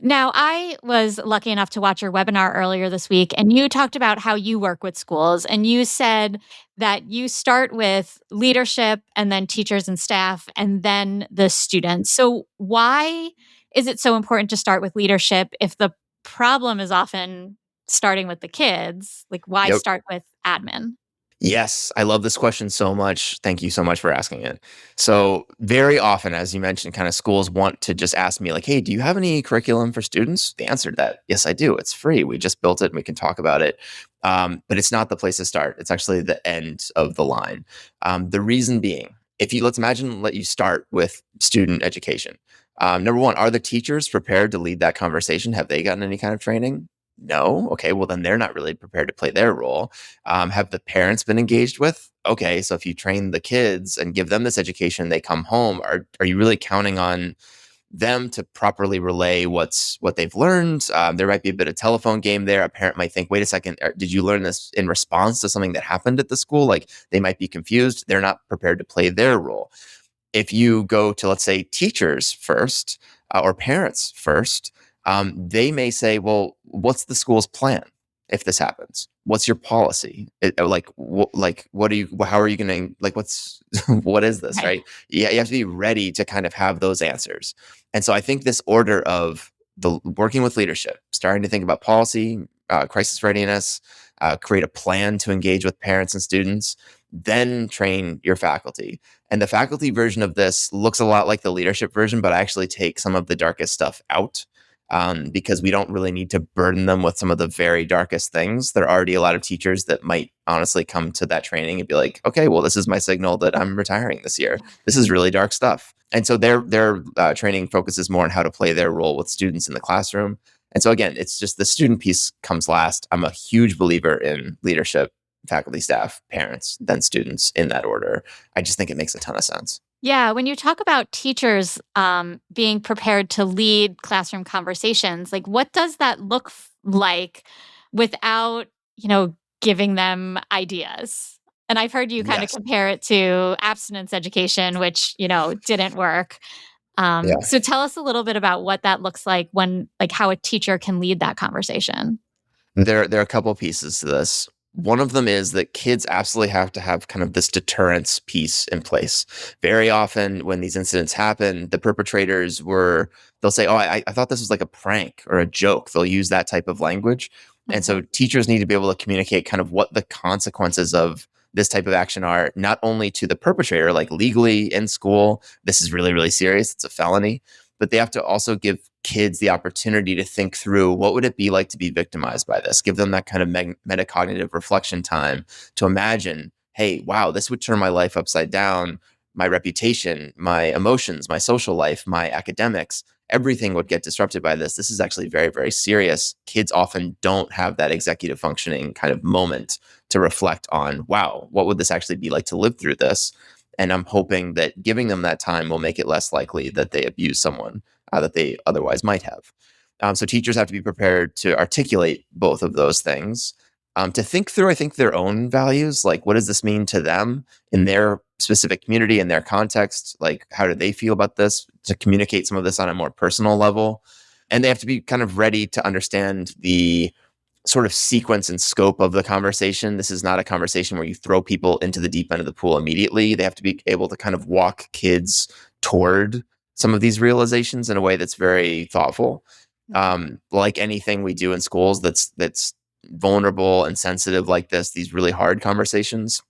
Now, I was lucky enough to watch your webinar earlier this week, and you talked about how you work with schools, and you said that you start with leadership and then teachers and staff and then the students. So why is it so important to start with leadership if the problem is often starting with the kids? Like, why start with admin? Yes, I love this question so much. Thank you so much for asking it. So very often, as you mentioned, kind of schools want to just ask me like, hey, do you have any curriculum for students? The answer to that, yes, I do. It's free. We just built it and we can talk about it. But it's not the place to start. It's actually the end of the line. The reason being, let's let you start with student education. Number one, are the teachers prepared to lead that conversation? Have they gotten any kind of training? No. Okay. Well, then they're not really prepared to play their role. Have the parents been engaged with? Okay. So if you train the kids and give them this education, they come home. Are you really counting on them to properly relay what they've learned? There might be a bit of telephone game there. A parent might think, wait a second, did you learn this in response to something that happened at the school? Like they might be confused. They're not prepared to play their role. If you go to, let's say, teachers first or parents first, they may say, well, what's the school's plan if this happens? What's your policy? What are you, how are you going to, like, what is this, right? Yeah, you have to be ready to kind of have those answers. And so I think this order of the working with leadership, starting to think about policy, crisis readiness, create a plan to engage with parents and students, then train your faculty. And the faculty version of this looks a lot like the leadership version, but I actually take some of the darkest stuff out. Because we don't really need to burden them with some of the very darkest things. There are already a lot of teachers that might honestly come to that training and be like, okay, well, this is my signal that I'm retiring this year. This is really dark stuff. And so their training focuses more on how to play their role with students in the classroom. And so again, it's just the student piece comes last. I'm a huge believer in leadership, faculty, staff, parents, then students in that order. I just think it makes a ton of sense. Yeah, when you talk about teachers being prepared to lead classroom conversations, like what does that look like without, giving them ideas? And I've heard you kind of compare it to abstinence education, which, didn't work. So tell us a little bit about what that looks like how a teacher can lead that conversation. There are a couple pieces to this. One of them is that kids absolutely have to have kind of this deterrence piece in place. Very often when these incidents happen, the perpetrators they'll say, oh, I thought this was like a prank or a joke. They'll use that type of language. Mm-hmm. And so teachers need to be able to communicate kind of what the consequences of this type of action are, not only to the perpetrator, like legally in school, this is really, really serious. It's a felony. But they have to also give kids the opportunity to think through what would it be like to be victimized by this, give them that kind of metacognitive reflection time to imagine, hey, wow, this would turn my life upside down, my reputation, my emotions, my social life, my academics, everything would get disrupted by this. This is actually very, very serious. Kids often don't have that executive functioning kind of moment to reflect on, wow, what would this actually be like to live through this? And I'm hoping that giving them that time will make it less likely that they abuse someone that they otherwise might have. So teachers have to be prepared to articulate both of those things, to think through, I think, their own values. Like, what does this mean to them in their specific community, in their context? Like, how do they feel about this? To communicate some of this on a more personal level. And they have to be kind of ready to understand the sort of sequence and scope of the conversation. This is not a conversation where you throw people into the deep end of the pool immediately. They have to be able to kind of walk kids toward some of these realizations in a way that's very thoughtful. Like anything we do in schools that's vulnerable and sensitive like this, these really hard conversations,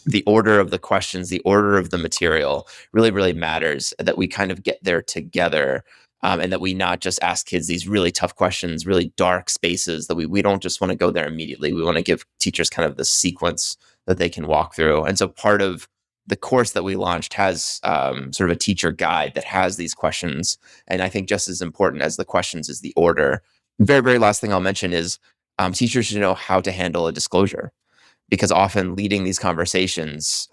the order of the questions, the order of the material really, really matters, that we kind of get there together. and that we not just ask kids these really tough questions, really dark spaces, that we don't just want to go there immediately. We want to give teachers kind of the sequence that they can walk through. And so part of the course that we launched has sort of a teacher guide that has these questions. And I think just as important as the questions is the order. Very, very last thing I'll mention is teachers should know how to handle a disclosure, because often leading these conversations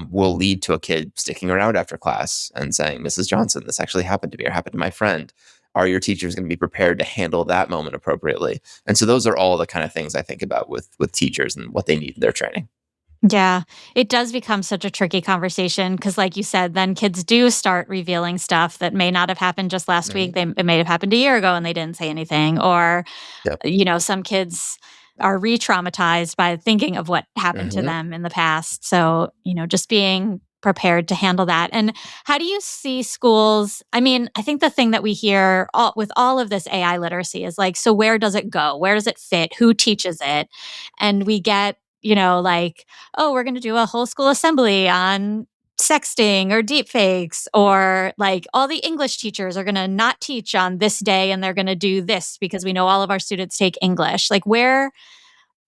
will lead to a kid sticking around after class and saying, Mrs. Johnson, this actually happened to me or happened to my friend. Are your teachers going to be prepared to handle that moment appropriately? And so those are all the kind of things I think about with teachers and what they need in their training. Yeah, it does become such a tricky conversation because, like you said, then kids do start revealing stuff that may not have happened just last week. It may have happened a year ago and they didn't say anything. Or, Yep. some kids are re-traumatized by thinking of what happened to them in the past. So, just being prepared to handle that. And how do you see schools? I mean, I think the thing that we hear with all of this AI literacy is like, so where does it go? Where does it fit? Who teaches it? And we get, like, oh, we're going to do a whole school assembly on sexting or deepfakes, or like all the English teachers are going to not teach on this day and they're going to do this because we know all of our students take English. Like, where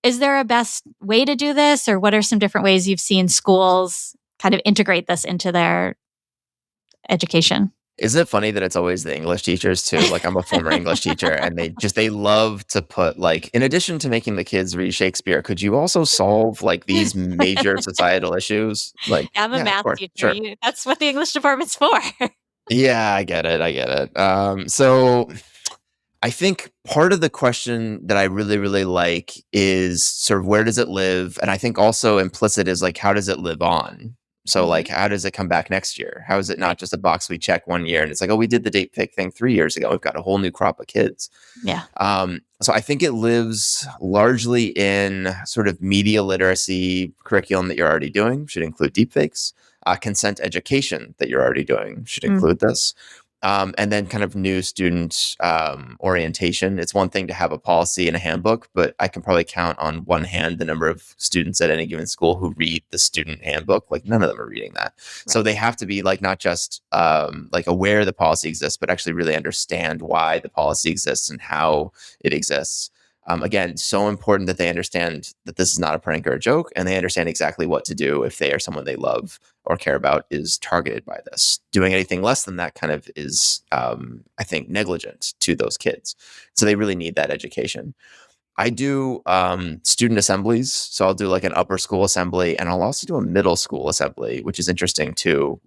is there a best way to do this, or what are some different ways you've seen schools kind of integrate this into their education? Isn't it funny that it's always the English teachers too? Like, I'm a former English teacher, and they love to put, like, in addition to making the kids read Shakespeare, could you also solve like these major societal issues? Like, I'm a yeah, of math course, teacher. sure. That's what the English department's for. Yeah, I get it. So I think part of the question that I really, really like is sort of where does it live? And I think also implicit is like, how does it live on? So like, how does it come back next year? How is it not just a box we check one year and it's like, oh, we did the deepfake thing 3 years ago. We've got a whole new crop of kids. Yeah. So I think it lives largely in sort of media literacy curriculum that you're already doing, should include deepfakes. Consent education that you're already doing should include this. And then kind of new student orientation. It's one thing to have a policy and a handbook, but I can probably count on one hand the number of students at any given school who read the student handbook. Like, none of them are reading that. Right. So they have to be like not just like aware the policy exists, but actually really understand why the policy exists and how it exists. Again, so important that they understand that this is not a prank or a joke, and they understand exactly what to do if they or someone they love or care about is targeted by this. Doing anything less than that kind of is, I think, negligent to those kids. So they really need that education. I do student assemblies. So I'll do like an upper school assembly, and I'll also do a middle school assembly, which is interesting too,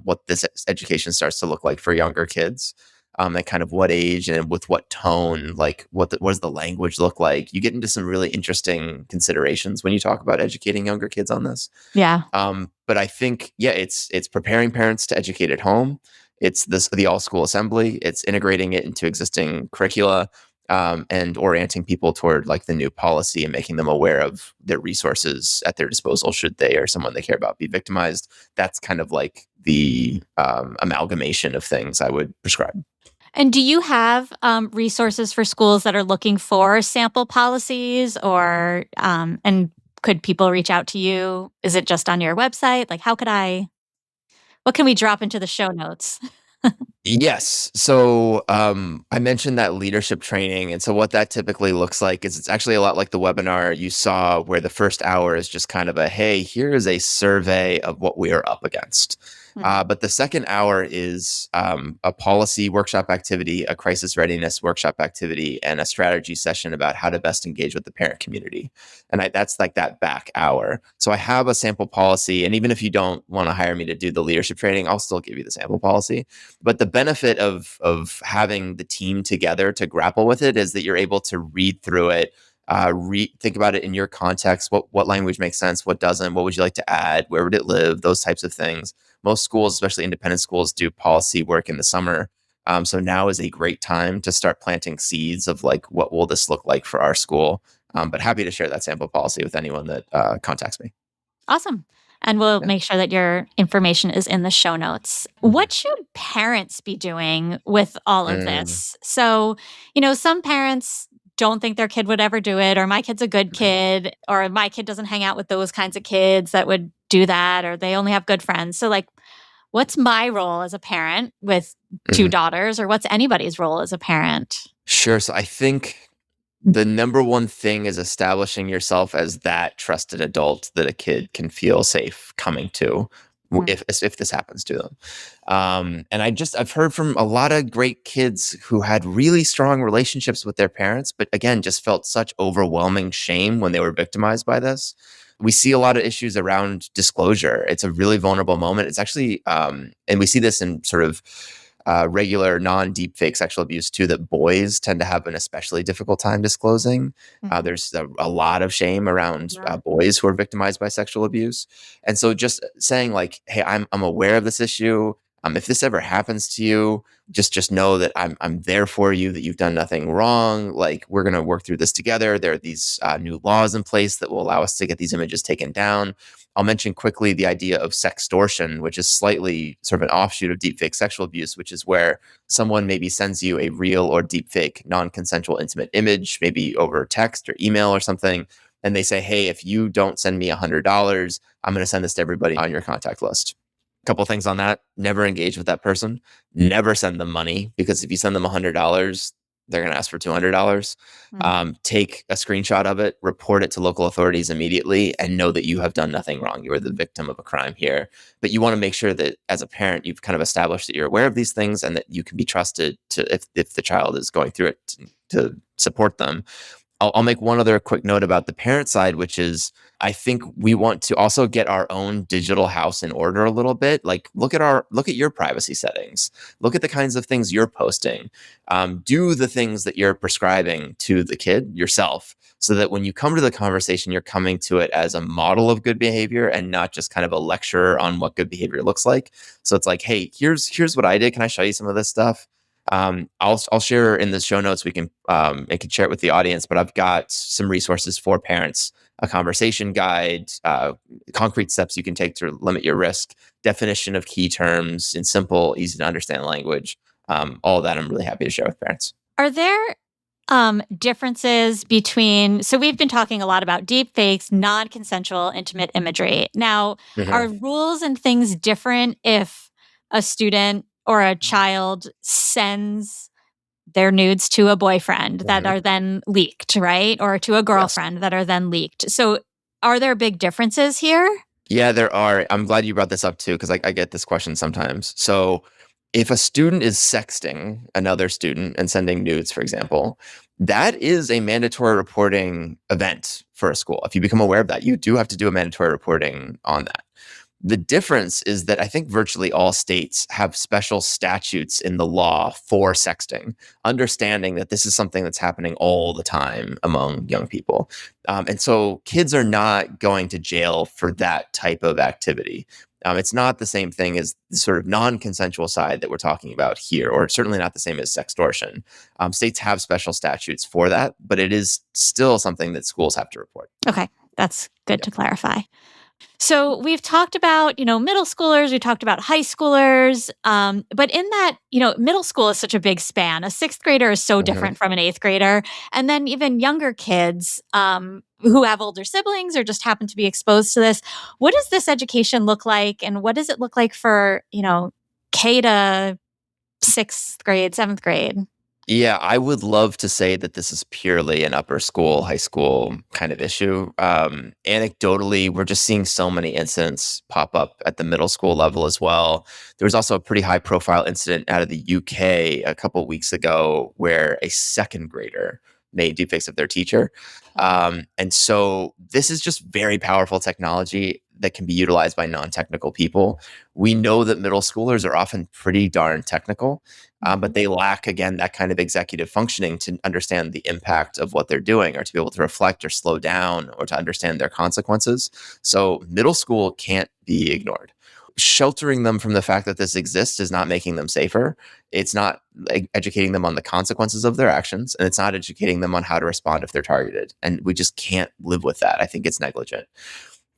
what this education starts to look like for younger kids. At kind of what age and with what tone, like what does the language look like? You get into some really interesting considerations when you talk about educating younger kids on this. Yeah. But I think, yeah, it's preparing parents to educate at home. It's the all school assembly. It's integrating it into existing curricula, and orienting people toward like the new policy and making them aware of their resources at their disposal should they or someone they care about be victimized. That's kind of like the amalgamation of things I would prescribe. And do you have resources for schools that are looking for sample policies, or and could people reach out to you? Is it just on your website? Like, what can we drop into the show notes? Yes. So I mentioned that leadership training. And so what that typically looks like is it's actually a lot like the webinar you saw, where the first hour is just kind of a, hey, here is a survey of what we are up against. But the second hour is a policy workshop activity, a crisis readiness workshop activity, and a strategy session about how to best engage with the parent community. And that's like that back hour. So I have a sample policy. And even if you don't want to hire me to do the leadership training, I'll still give you the sample policy. But the benefit of having the team together to grapple with it is that you're able to read through it, think about it in your context. What language makes sense? What doesn't? What would you like to add? Where would it live? Those types of things. Most schools, especially independent schools, do policy work in the summer. So now is a great time to start planting seeds of like, what will this look like for our school? But happy to share that sample policy with anyone that contacts me. Awesome. And we'll make sure that your information is in the show notes. What should parents be doing with all of this? So, some parents don't think their kid would ever do it, or my kid's a good kid, or my kid doesn't hang out with those kinds of kids that would do that, or they only have good friends. So like, what's my role as a parent with two daughters, or what's anybody's role as a parent? Sure. So I think the number one thing is establishing yourself as that trusted adult that a kid can feel safe coming to if this happens to them. And I've heard from a lot of great kids who had really strong relationships with their parents, but again, just felt such overwhelming shame when they were victimized by this. We see a lot of issues around disclosure. It's a really vulnerable moment. It's actually, and we see this in sort of regular non-deepfake sexual abuse too, that boys tend to have an especially difficult time disclosing. There's a lot of shame around boys who are victimized by sexual abuse. And so just saying like, hey, I'm aware of this issue. If this ever happens to you, just know that I'm there for you, that you've done nothing wrong. Like, we're going to work through this together. There are these new laws in place that will allow us to get these images taken down. I'll mention quickly the idea of sextortion, which is slightly sort of an offshoot of deepfake sexual abuse, which is where someone maybe sends you a real or deepfake non-consensual intimate image, maybe over text or email or something. And they say, hey, if you don't send me $100, I'm going to send this to everybody on your contact list. Couple things on that. Never engage with that person. Never send them money, because if you send them $100, they're going to ask for $200. Take a screenshot of it, report it to local authorities immediately, and know that you have done nothing wrong. You are the victim of a crime here. But you want to make sure that as a parent, you've kind of established that you're aware of these things and that you can be trusted to, if the child is going through it, to support them. I'll make one other quick note about the parent side, which is I think we want to also get our own digital house in order a little bit. Like, look at your privacy settings. Look at the kinds of things you're posting. Do the things that you're prescribing to the kid yourself, so that when you come to the conversation, you're coming to it as a model of good behavior and not just kind of a lecture on what good behavior looks like. So it's like, hey, here's what I did. Can I show you some of this stuff? I'll share in the show notes. We can I can share it with the audience, but I've got some resources for parents, a conversation guide, concrete steps you can take to limit your risk, definition of key terms in simple, easy to understand language. All of that I'm really happy to share with parents. Are there differences between, so we've been talking a lot about deepfakes, non-consensual intimate imagery. Now, are rules and things different if a student or a child sends their nudes to a boyfriend that are then leaked, right? Or to a girlfriend that are then leaked? So are there big differences here? Yeah, there are. I'm glad you brought this up too, because I get this question sometimes. So if a student is sexting another student and sending nudes, for example, that is a mandatory reporting event for a school. If you become aware of that, you do have to do a mandatory reporting on that. The difference is that I think virtually all states have special statutes in the law for sexting, understanding that this is something that's happening all the time among young people. And so kids are not going to jail for that type of activity. It's not the same thing as the sort of non-consensual side that we're talking about here, or certainly not the same as sextortion. States have special statutes for that, but it is still something that schools have to report. Okay, that's good to clarify. So we've talked about, middle schoolers, we talked about high schoolers, but in that, middle school is such a big span. A sixth grader is so different from an eighth grader. And then even younger kids who have older siblings or just happen to be exposed to this. What does this education look like? And what does it look like for, K to sixth grade, seventh grade? Yeah, I would love to say that this is purely an upper school, high school kind of issue. Anecdotally, we're just seeing so many incidents pop up at the middle school level as well. There was also a pretty high profile incident out of the UK a couple of weeks ago where a second grader made deepfakes of their teacher. And so this is just very powerful technology that can be utilized by non-technical people. We know that middle schoolers are often pretty darn technical, but they lack, again, that kind of executive functioning to understand the impact of what they're doing, or to be able to reflect or slow down, or to understand their consequences. So middle school can't be ignored. Sheltering them from the fact that this exists is not making them safer. It's not educating them on the consequences of their actions, and it's not educating them on how to respond if they're targeted. And we just can't live with that. I think it's negligent.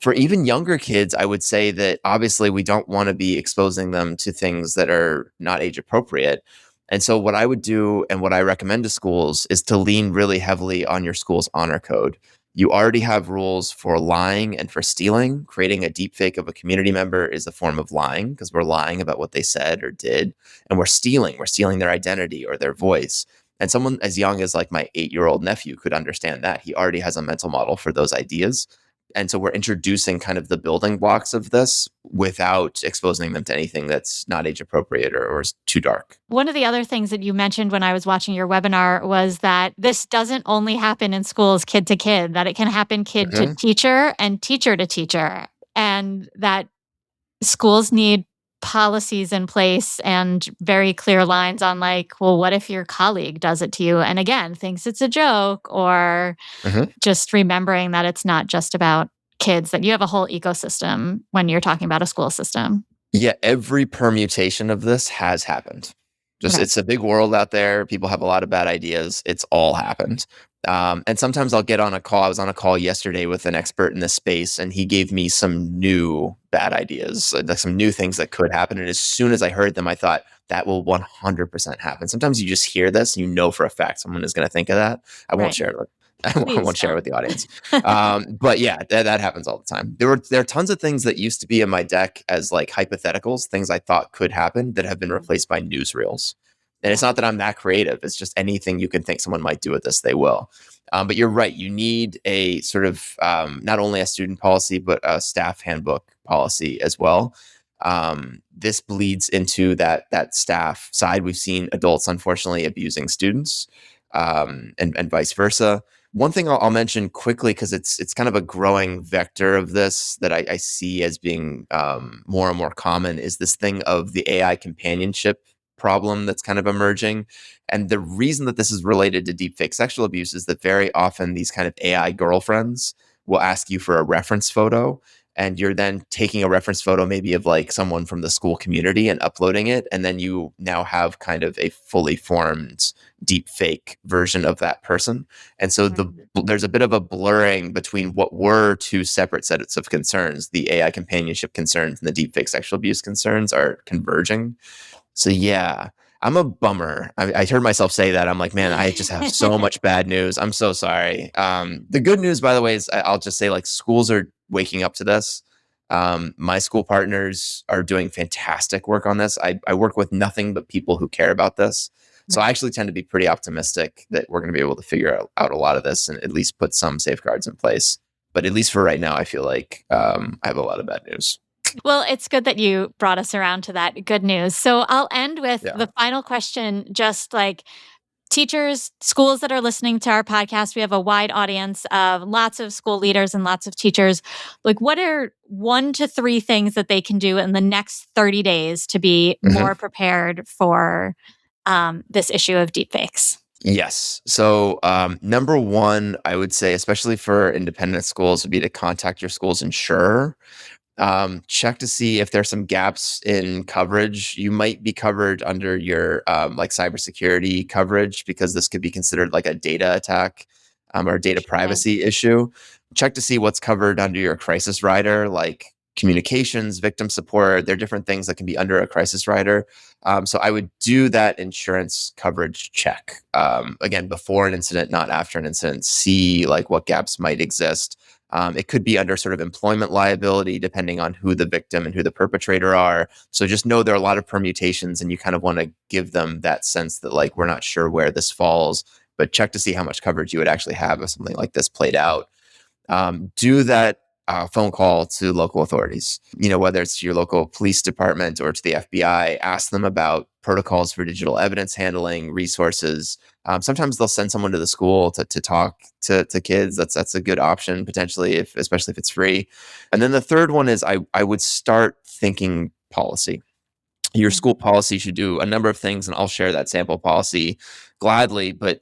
For even younger kids, I would say that obviously we don't want to be exposing them to things that are not age appropriate. And so what I would do, and what I recommend to schools, is to lean really heavily on your school's honor code. You already have rules for lying and for stealing. Creating a deepfake of a community member is a form of lying because we're lying about what they said or did. And we're stealing their identity or their voice. And someone as young as like my 8-year-old nephew could understand that. He already has a mental model for those ideas. And so we're introducing kind of the building blocks of this without exposing them to anything that's not age appropriate or is too dark. One of the other things that you mentioned when I was watching your webinar was that this doesn't only happen in schools kid to kid, that it can happen kid to teacher and teacher to teacher, and that schools need policies in place and very clear lines on like, well, what if your colleague does it to you? And again, thinks it's a joke, or just remembering that it's not just about kids, that you have a whole ecosystem when you're talking about a school system. Yeah, every permutation of this has happened. It's a big world out there. People have a lot of bad ideas. It's all happened. And sometimes I'll get on a call. I was on a call yesterday with an expert in this space, and he gave me some new bad ideas, like some new things that could happen. And as soon as I heard them, I thought that will 100% happen. Sometimes you just hear this, and you know for a fact someone is going to think of that. I won't share it. I won't share it with the audience. But yeah, that happens all the time. There are tons of things that used to be in my deck as like hypotheticals, things I thought could happen that have been replaced by newsreels. And it's not that I'm that creative. It's just anything you can think someone might do with this, they will. But you're right. You need a sort of not only a student policy, but a staff handbook policy as well. This bleeds into that staff side. We've seen adults, unfortunately, abusing students and vice versa. One thing I'll mention quickly, because it's kind of a growing vector of this that I see as being more and more common, is this thing of the AI companionship problem that's kind of emerging. And the reason that this is related to deepfake sexual abuse is that very often these kind of AI girlfriends will ask you for a reference photo. And you're then taking a reference photo maybe of like someone from the school community and uploading it. And then you now have kind of a fully formed deep fake version of that person. And so there's a bit of a blurring between what were two separate sets of concerns. The AI companionship concerns and the deep fake sexual abuse concerns are converging. So yeah, I'm a bummer. I heard myself say that. I'm like, man, I just have so much bad news. I'm so sorry. The good news, by the way, is I'll just say like schools are waking up to this. My school partners are doing fantastic work on this. I work with nothing but people who care about this. So I actually tend to be pretty optimistic that we're going to be able to figure out a lot of this and at least put some safeguards in place. But at least for right now, I feel like I have a lot of bad news. Well, it's good that you brought us around to that good news. So I'll end with the final question, just like teachers, schools that are listening to our podcast. We have a wide audience of lots of school leaders and lots of teachers. Like, what are 1 to 3 things that they can do in the next 30 days to be more prepared for this issue of deepfakes? Yes. So number one, I would say, especially for independent schools, would be to contact your school's insurer. Check to see if there's some gaps in coverage. You might be covered under your like cybersecurity coverage, because this could be considered like a data attack or a data privacy issue. Check to see what's covered under your crisis rider, like communications, victim support. There are different things that can be under a crisis rider. So I would do that insurance coverage check. Again, before an incident, not after an incident. See like what gaps might exist. It could be under sort of employment liability, depending on who the victim and who the perpetrator are. So just know there are a lot of permutations, and you kind of want to give them that sense that like, we're not sure where this falls, but check to see how much coverage you would actually have if something like this played out. Do that phone call to local authorities, whether it's to your local police department or to the FBI. Ask them about protocols for digital evidence handling, resources. Sometimes they'll send someone to the school to talk to kids. That's a good option potentially, especially if it's free. And then the third one is I would start thinking policy. Your school policy should do a number of things, and I'll share that sample policy gladly, but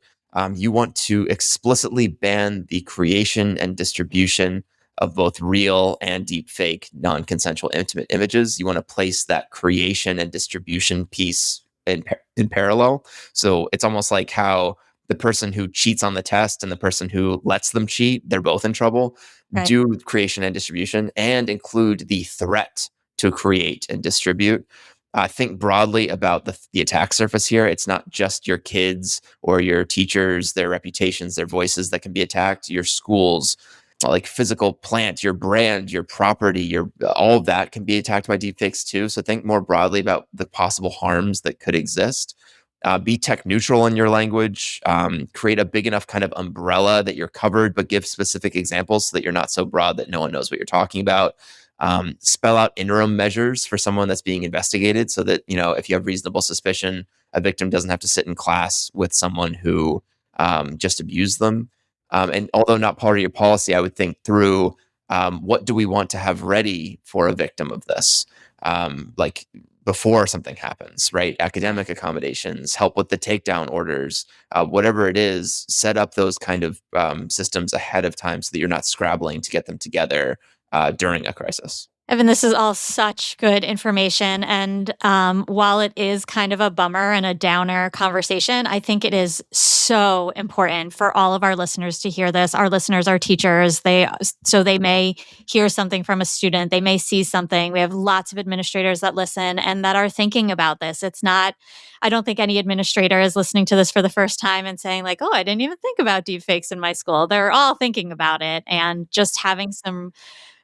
you want to explicitly ban the creation and distribution of both real and deepfake non-consensual intimate images. You want to place that creation and distribution piece in parallel. So it's almost like how the person who cheats on the test and the person who lets them cheat, they're both in trouble. Right. Do creation and distribution, and include the threat to create and distribute. think broadly about the attack surface here. It's not just your kids or your teachers, their reputations, their voices that can be attacked. Your schools, like physical plant, your brand, your property, your all of that can be attacked by deepfakes too. So think more broadly about the possible harms that could exist. Be tech neutral in your language. Create a big enough kind of umbrella that you're covered, but give specific examples so that you're not so broad that no one knows what you're talking about. Spell out interim measures for someone that's being investigated so that, if you have reasonable suspicion, a victim doesn't have to sit in class with someone who just abused them. And although not part of your policy, I would think through what do we want to have ready for a victim of this? Like before something happens, right? Academic accommodations, help with the takedown orders, whatever it is, set up those kind of systems ahead of time so that you're not scrabbling to get them together during a crisis. Evan, this is all such good information. And while it is kind of a bummer and a downer conversation, I think it is so important for all of our listeners to hear this. Our listeners are teachers. So they may hear something from a student. They may see something. We have lots of administrators that listen and that are thinking about this. I don't think any administrator is listening to this for the first time and saying like, oh, I didn't even think about deepfakes in my school. They're all thinking about it. And just having some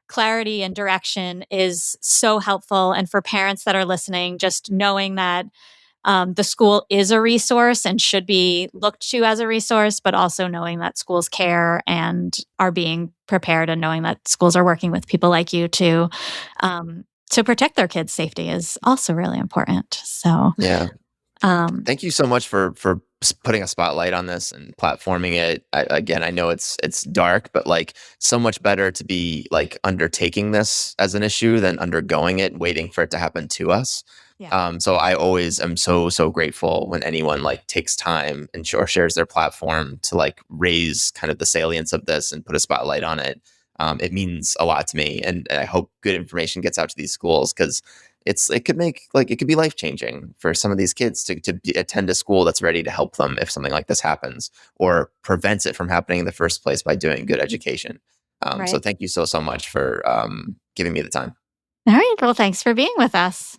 clarity and direction is so helpful. And for parents that are listening, just knowing that the school is a resource and should be looked to as a resource, but also knowing that schools care and are being prepared, and knowing that schools are working with people like you to protect their kids' safety is also really important. So yeah. Thank you so much for putting a spotlight on this and platforming it. I know it's dark, but like so much better to be like undertaking this as an issue than undergoing it and waiting for it to happen to us. Yeah. So I always am so grateful when anyone like takes time and shares their platform to like raise kind of the salience of this and put a spotlight on it. It means a lot to me, and I hope good information gets out to these schools because it could be life changing for some of these kids to attend a school that's ready to help them if something like this happens, or prevents it from happening in the first place by doing good education. Right. So thank you so much for giving me the time. All right. Well, thanks for being with us.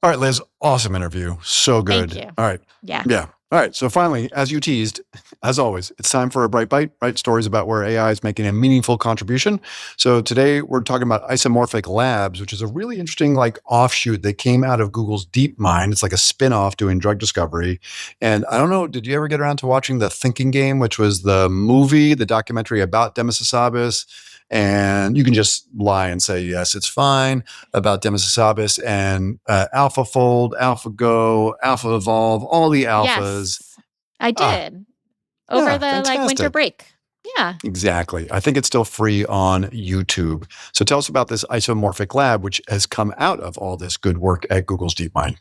All right, Liz, awesome interview. So good. Thank you. All right. Yeah. All right. So finally, as you teased, as always, it's time for a bright bite, right? Stories about where AI is making a meaningful contribution. So today we're talking about Isomorphic Labs, which is a really interesting like offshoot that came out of Google's DeepMind. It's like a spin-off doing drug discovery. And I don't know, did you ever get around to watching The Thinking Game, which was the documentary about Demis Hassabis? And you can just lie and say, yes, it's fine, about Demis Hassabis and AlphaFold, AlphaGo, AlphaEvolve, all the alphas. Yes, I did. Over the like winter break. Yeah. Exactly. I think it's still free on YouTube. So tell us about this Isomorphic Lab, which has come out of all this good work at Google's DeepMind.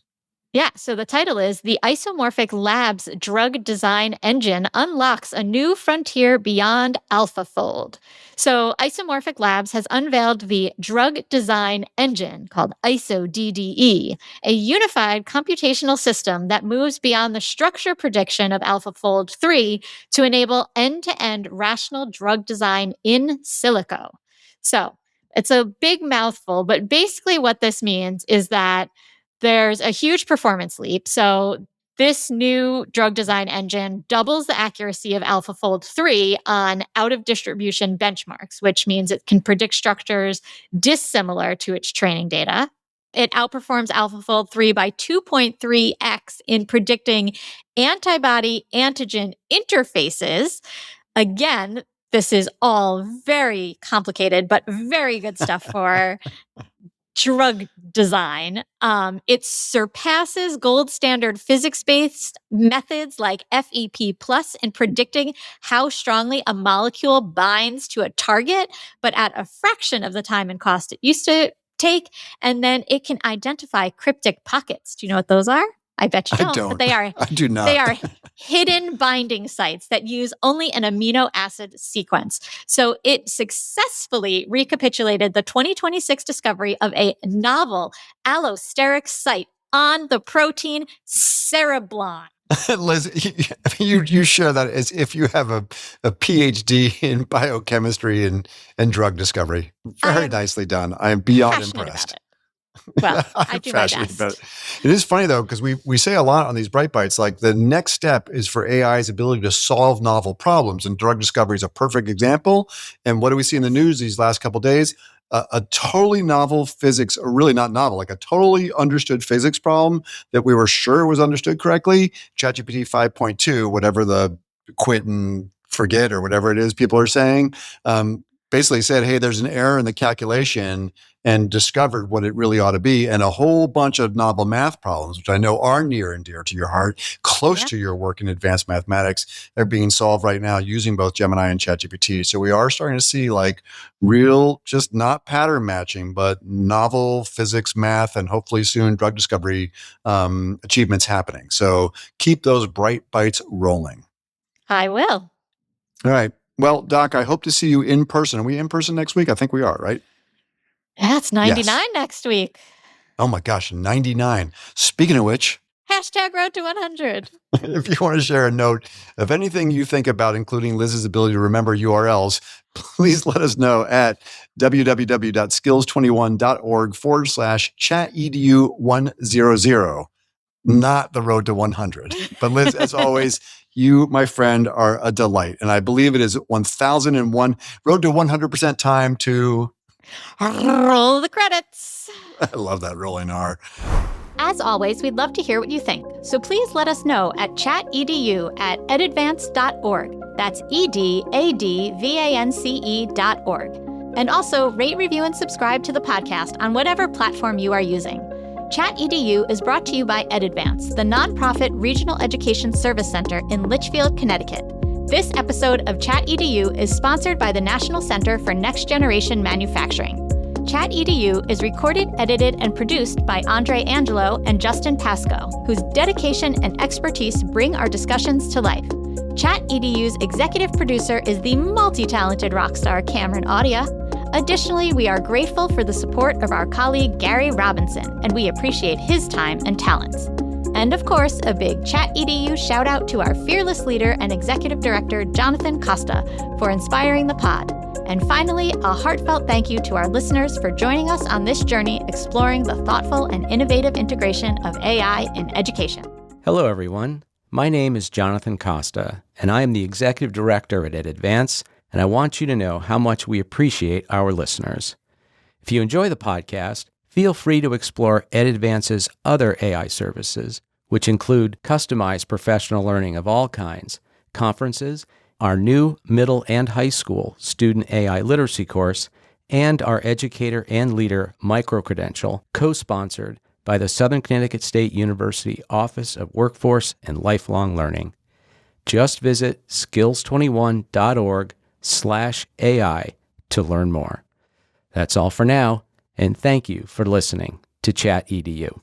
Yeah, so the title is The Isomorphic Labs Drug Design Engine Unlocks a New Frontier Beyond AlphaFold. So Isomorphic Labs has unveiled the Drug Design Engine, called ISO-DDE, a unified computational system that moves beyond the structure prediction of AlphaFold 3 to enable end-to-end rational drug design in silico. So it's a big mouthful, but basically what this means is that there's a huge performance leap. So this new drug design engine doubles the accuracy of AlphaFold 3 on out-of-distribution benchmarks, which means it can predict structures dissimilar to its training data. It outperforms AlphaFold 3 by 2.3x in predicting antibody-antigen interfaces. Again, this is all very complicated, but very good stuff for drug design. It surpasses gold standard physics-based methods like FEP plus in predicting how strongly a molecule binds to a target, but at a fraction of the time and cost it used to take. And then it can identify cryptic pockets. Do you know what those are? I bet you don't. I don't. But they are. I do not. They are hidden binding sites that use only an amino acid sequence. So it successfully recapitulated the 2026 discovery of a novel allosteric site on the protein cereblon. Liz, you share that as if you have a PhD in biochemistry and drug discovery. Very nicely done. I am beyond impressed. Well, I I'm do my passionate best. about it. It is funny though, because we say a lot on these Bright Bites, like the next step is for AI's ability to solve novel problems, and drug discovery is a perfect example. And what do we see in the news these last couple of days? A totally novel physics, or really not novel, like a totally understood physics problem that we were sure was understood correctly. ChatGPT 5.2, whatever the quit and forget or whatever it is people are saying, basically said, hey, there's an error in the calculation, and discovered what it really ought to be. And a whole bunch of novel math problems, which I know are near and dear to your heart, close to your work in advanced mathematics, they're being solved right now using both Gemini and ChatGPT. So we are starting to see like real, just not pattern matching, but novel physics, math, and hopefully soon drug discovery achievements happening. So keep those Bright Bites rolling. I will. All right. Well, Doc, I hope to see you in person. Are we in person next week? I think we are, right? That's 99 next week. Oh my gosh, 99. Speaking of which, #Road to 100. if you want to share a note of anything you think about, including Liz's ability to remember URLs, please let us know at www.skills21.org/ChatEDU100. Not the road to 100. But Liz, as always, you, my friend, are a delight. And I believe it is 1001 road to 100% time to roll the credits. I love that rolling R. As always, we'd love to hear what you think. So please let us know at chatedu@edadvance.org. That's EDADVANCE.org. And also rate, review, and subscribe to the podcast on whatever platform you are using. ChatEDU is brought to you by EdAdvance, the nonprofit regional education service center in Litchfield, Connecticut. This episode of ChatEDU is sponsored by the National Center for Next Generation Manufacturing. ChatEDU is recorded, edited, and produced by Andre Angelo and Justin Pasco, whose dedication and expertise bring our discussions to life. ChatEDU's executive producer is the multi-talented rock star Cameron Audia. Additionally, we are grateful for the support of our colleague Gary Robinson, and we appreciate his time and talents. And of course, a big ChatEDU shout out to our fearless leader and executive director, Jonathan Costa, for inspiring the pod. And finally, a heartfelt thank you to our listeners for joining us on this journey exploring the thoughtful and innovative integration of AI in education. Hello, everyone. My name is Jonathan Costa, and I am the executive director at EdAdvance, and I want you to know how much we appreciate our listeners. If you enjoy the podcast, feel free to explore EdAdvance's other AI services, which include customized professional learning of all kinds, conferences, our new middle and high school student AI literacy course, and our educator and leader micro-credential, co-sponsored by the Southern Connecticut State University Office of Workforce and Lifelong Learning. Just visit skills21.org/AI to learn more. That's all for now, and thank you for listening to ChatEDU.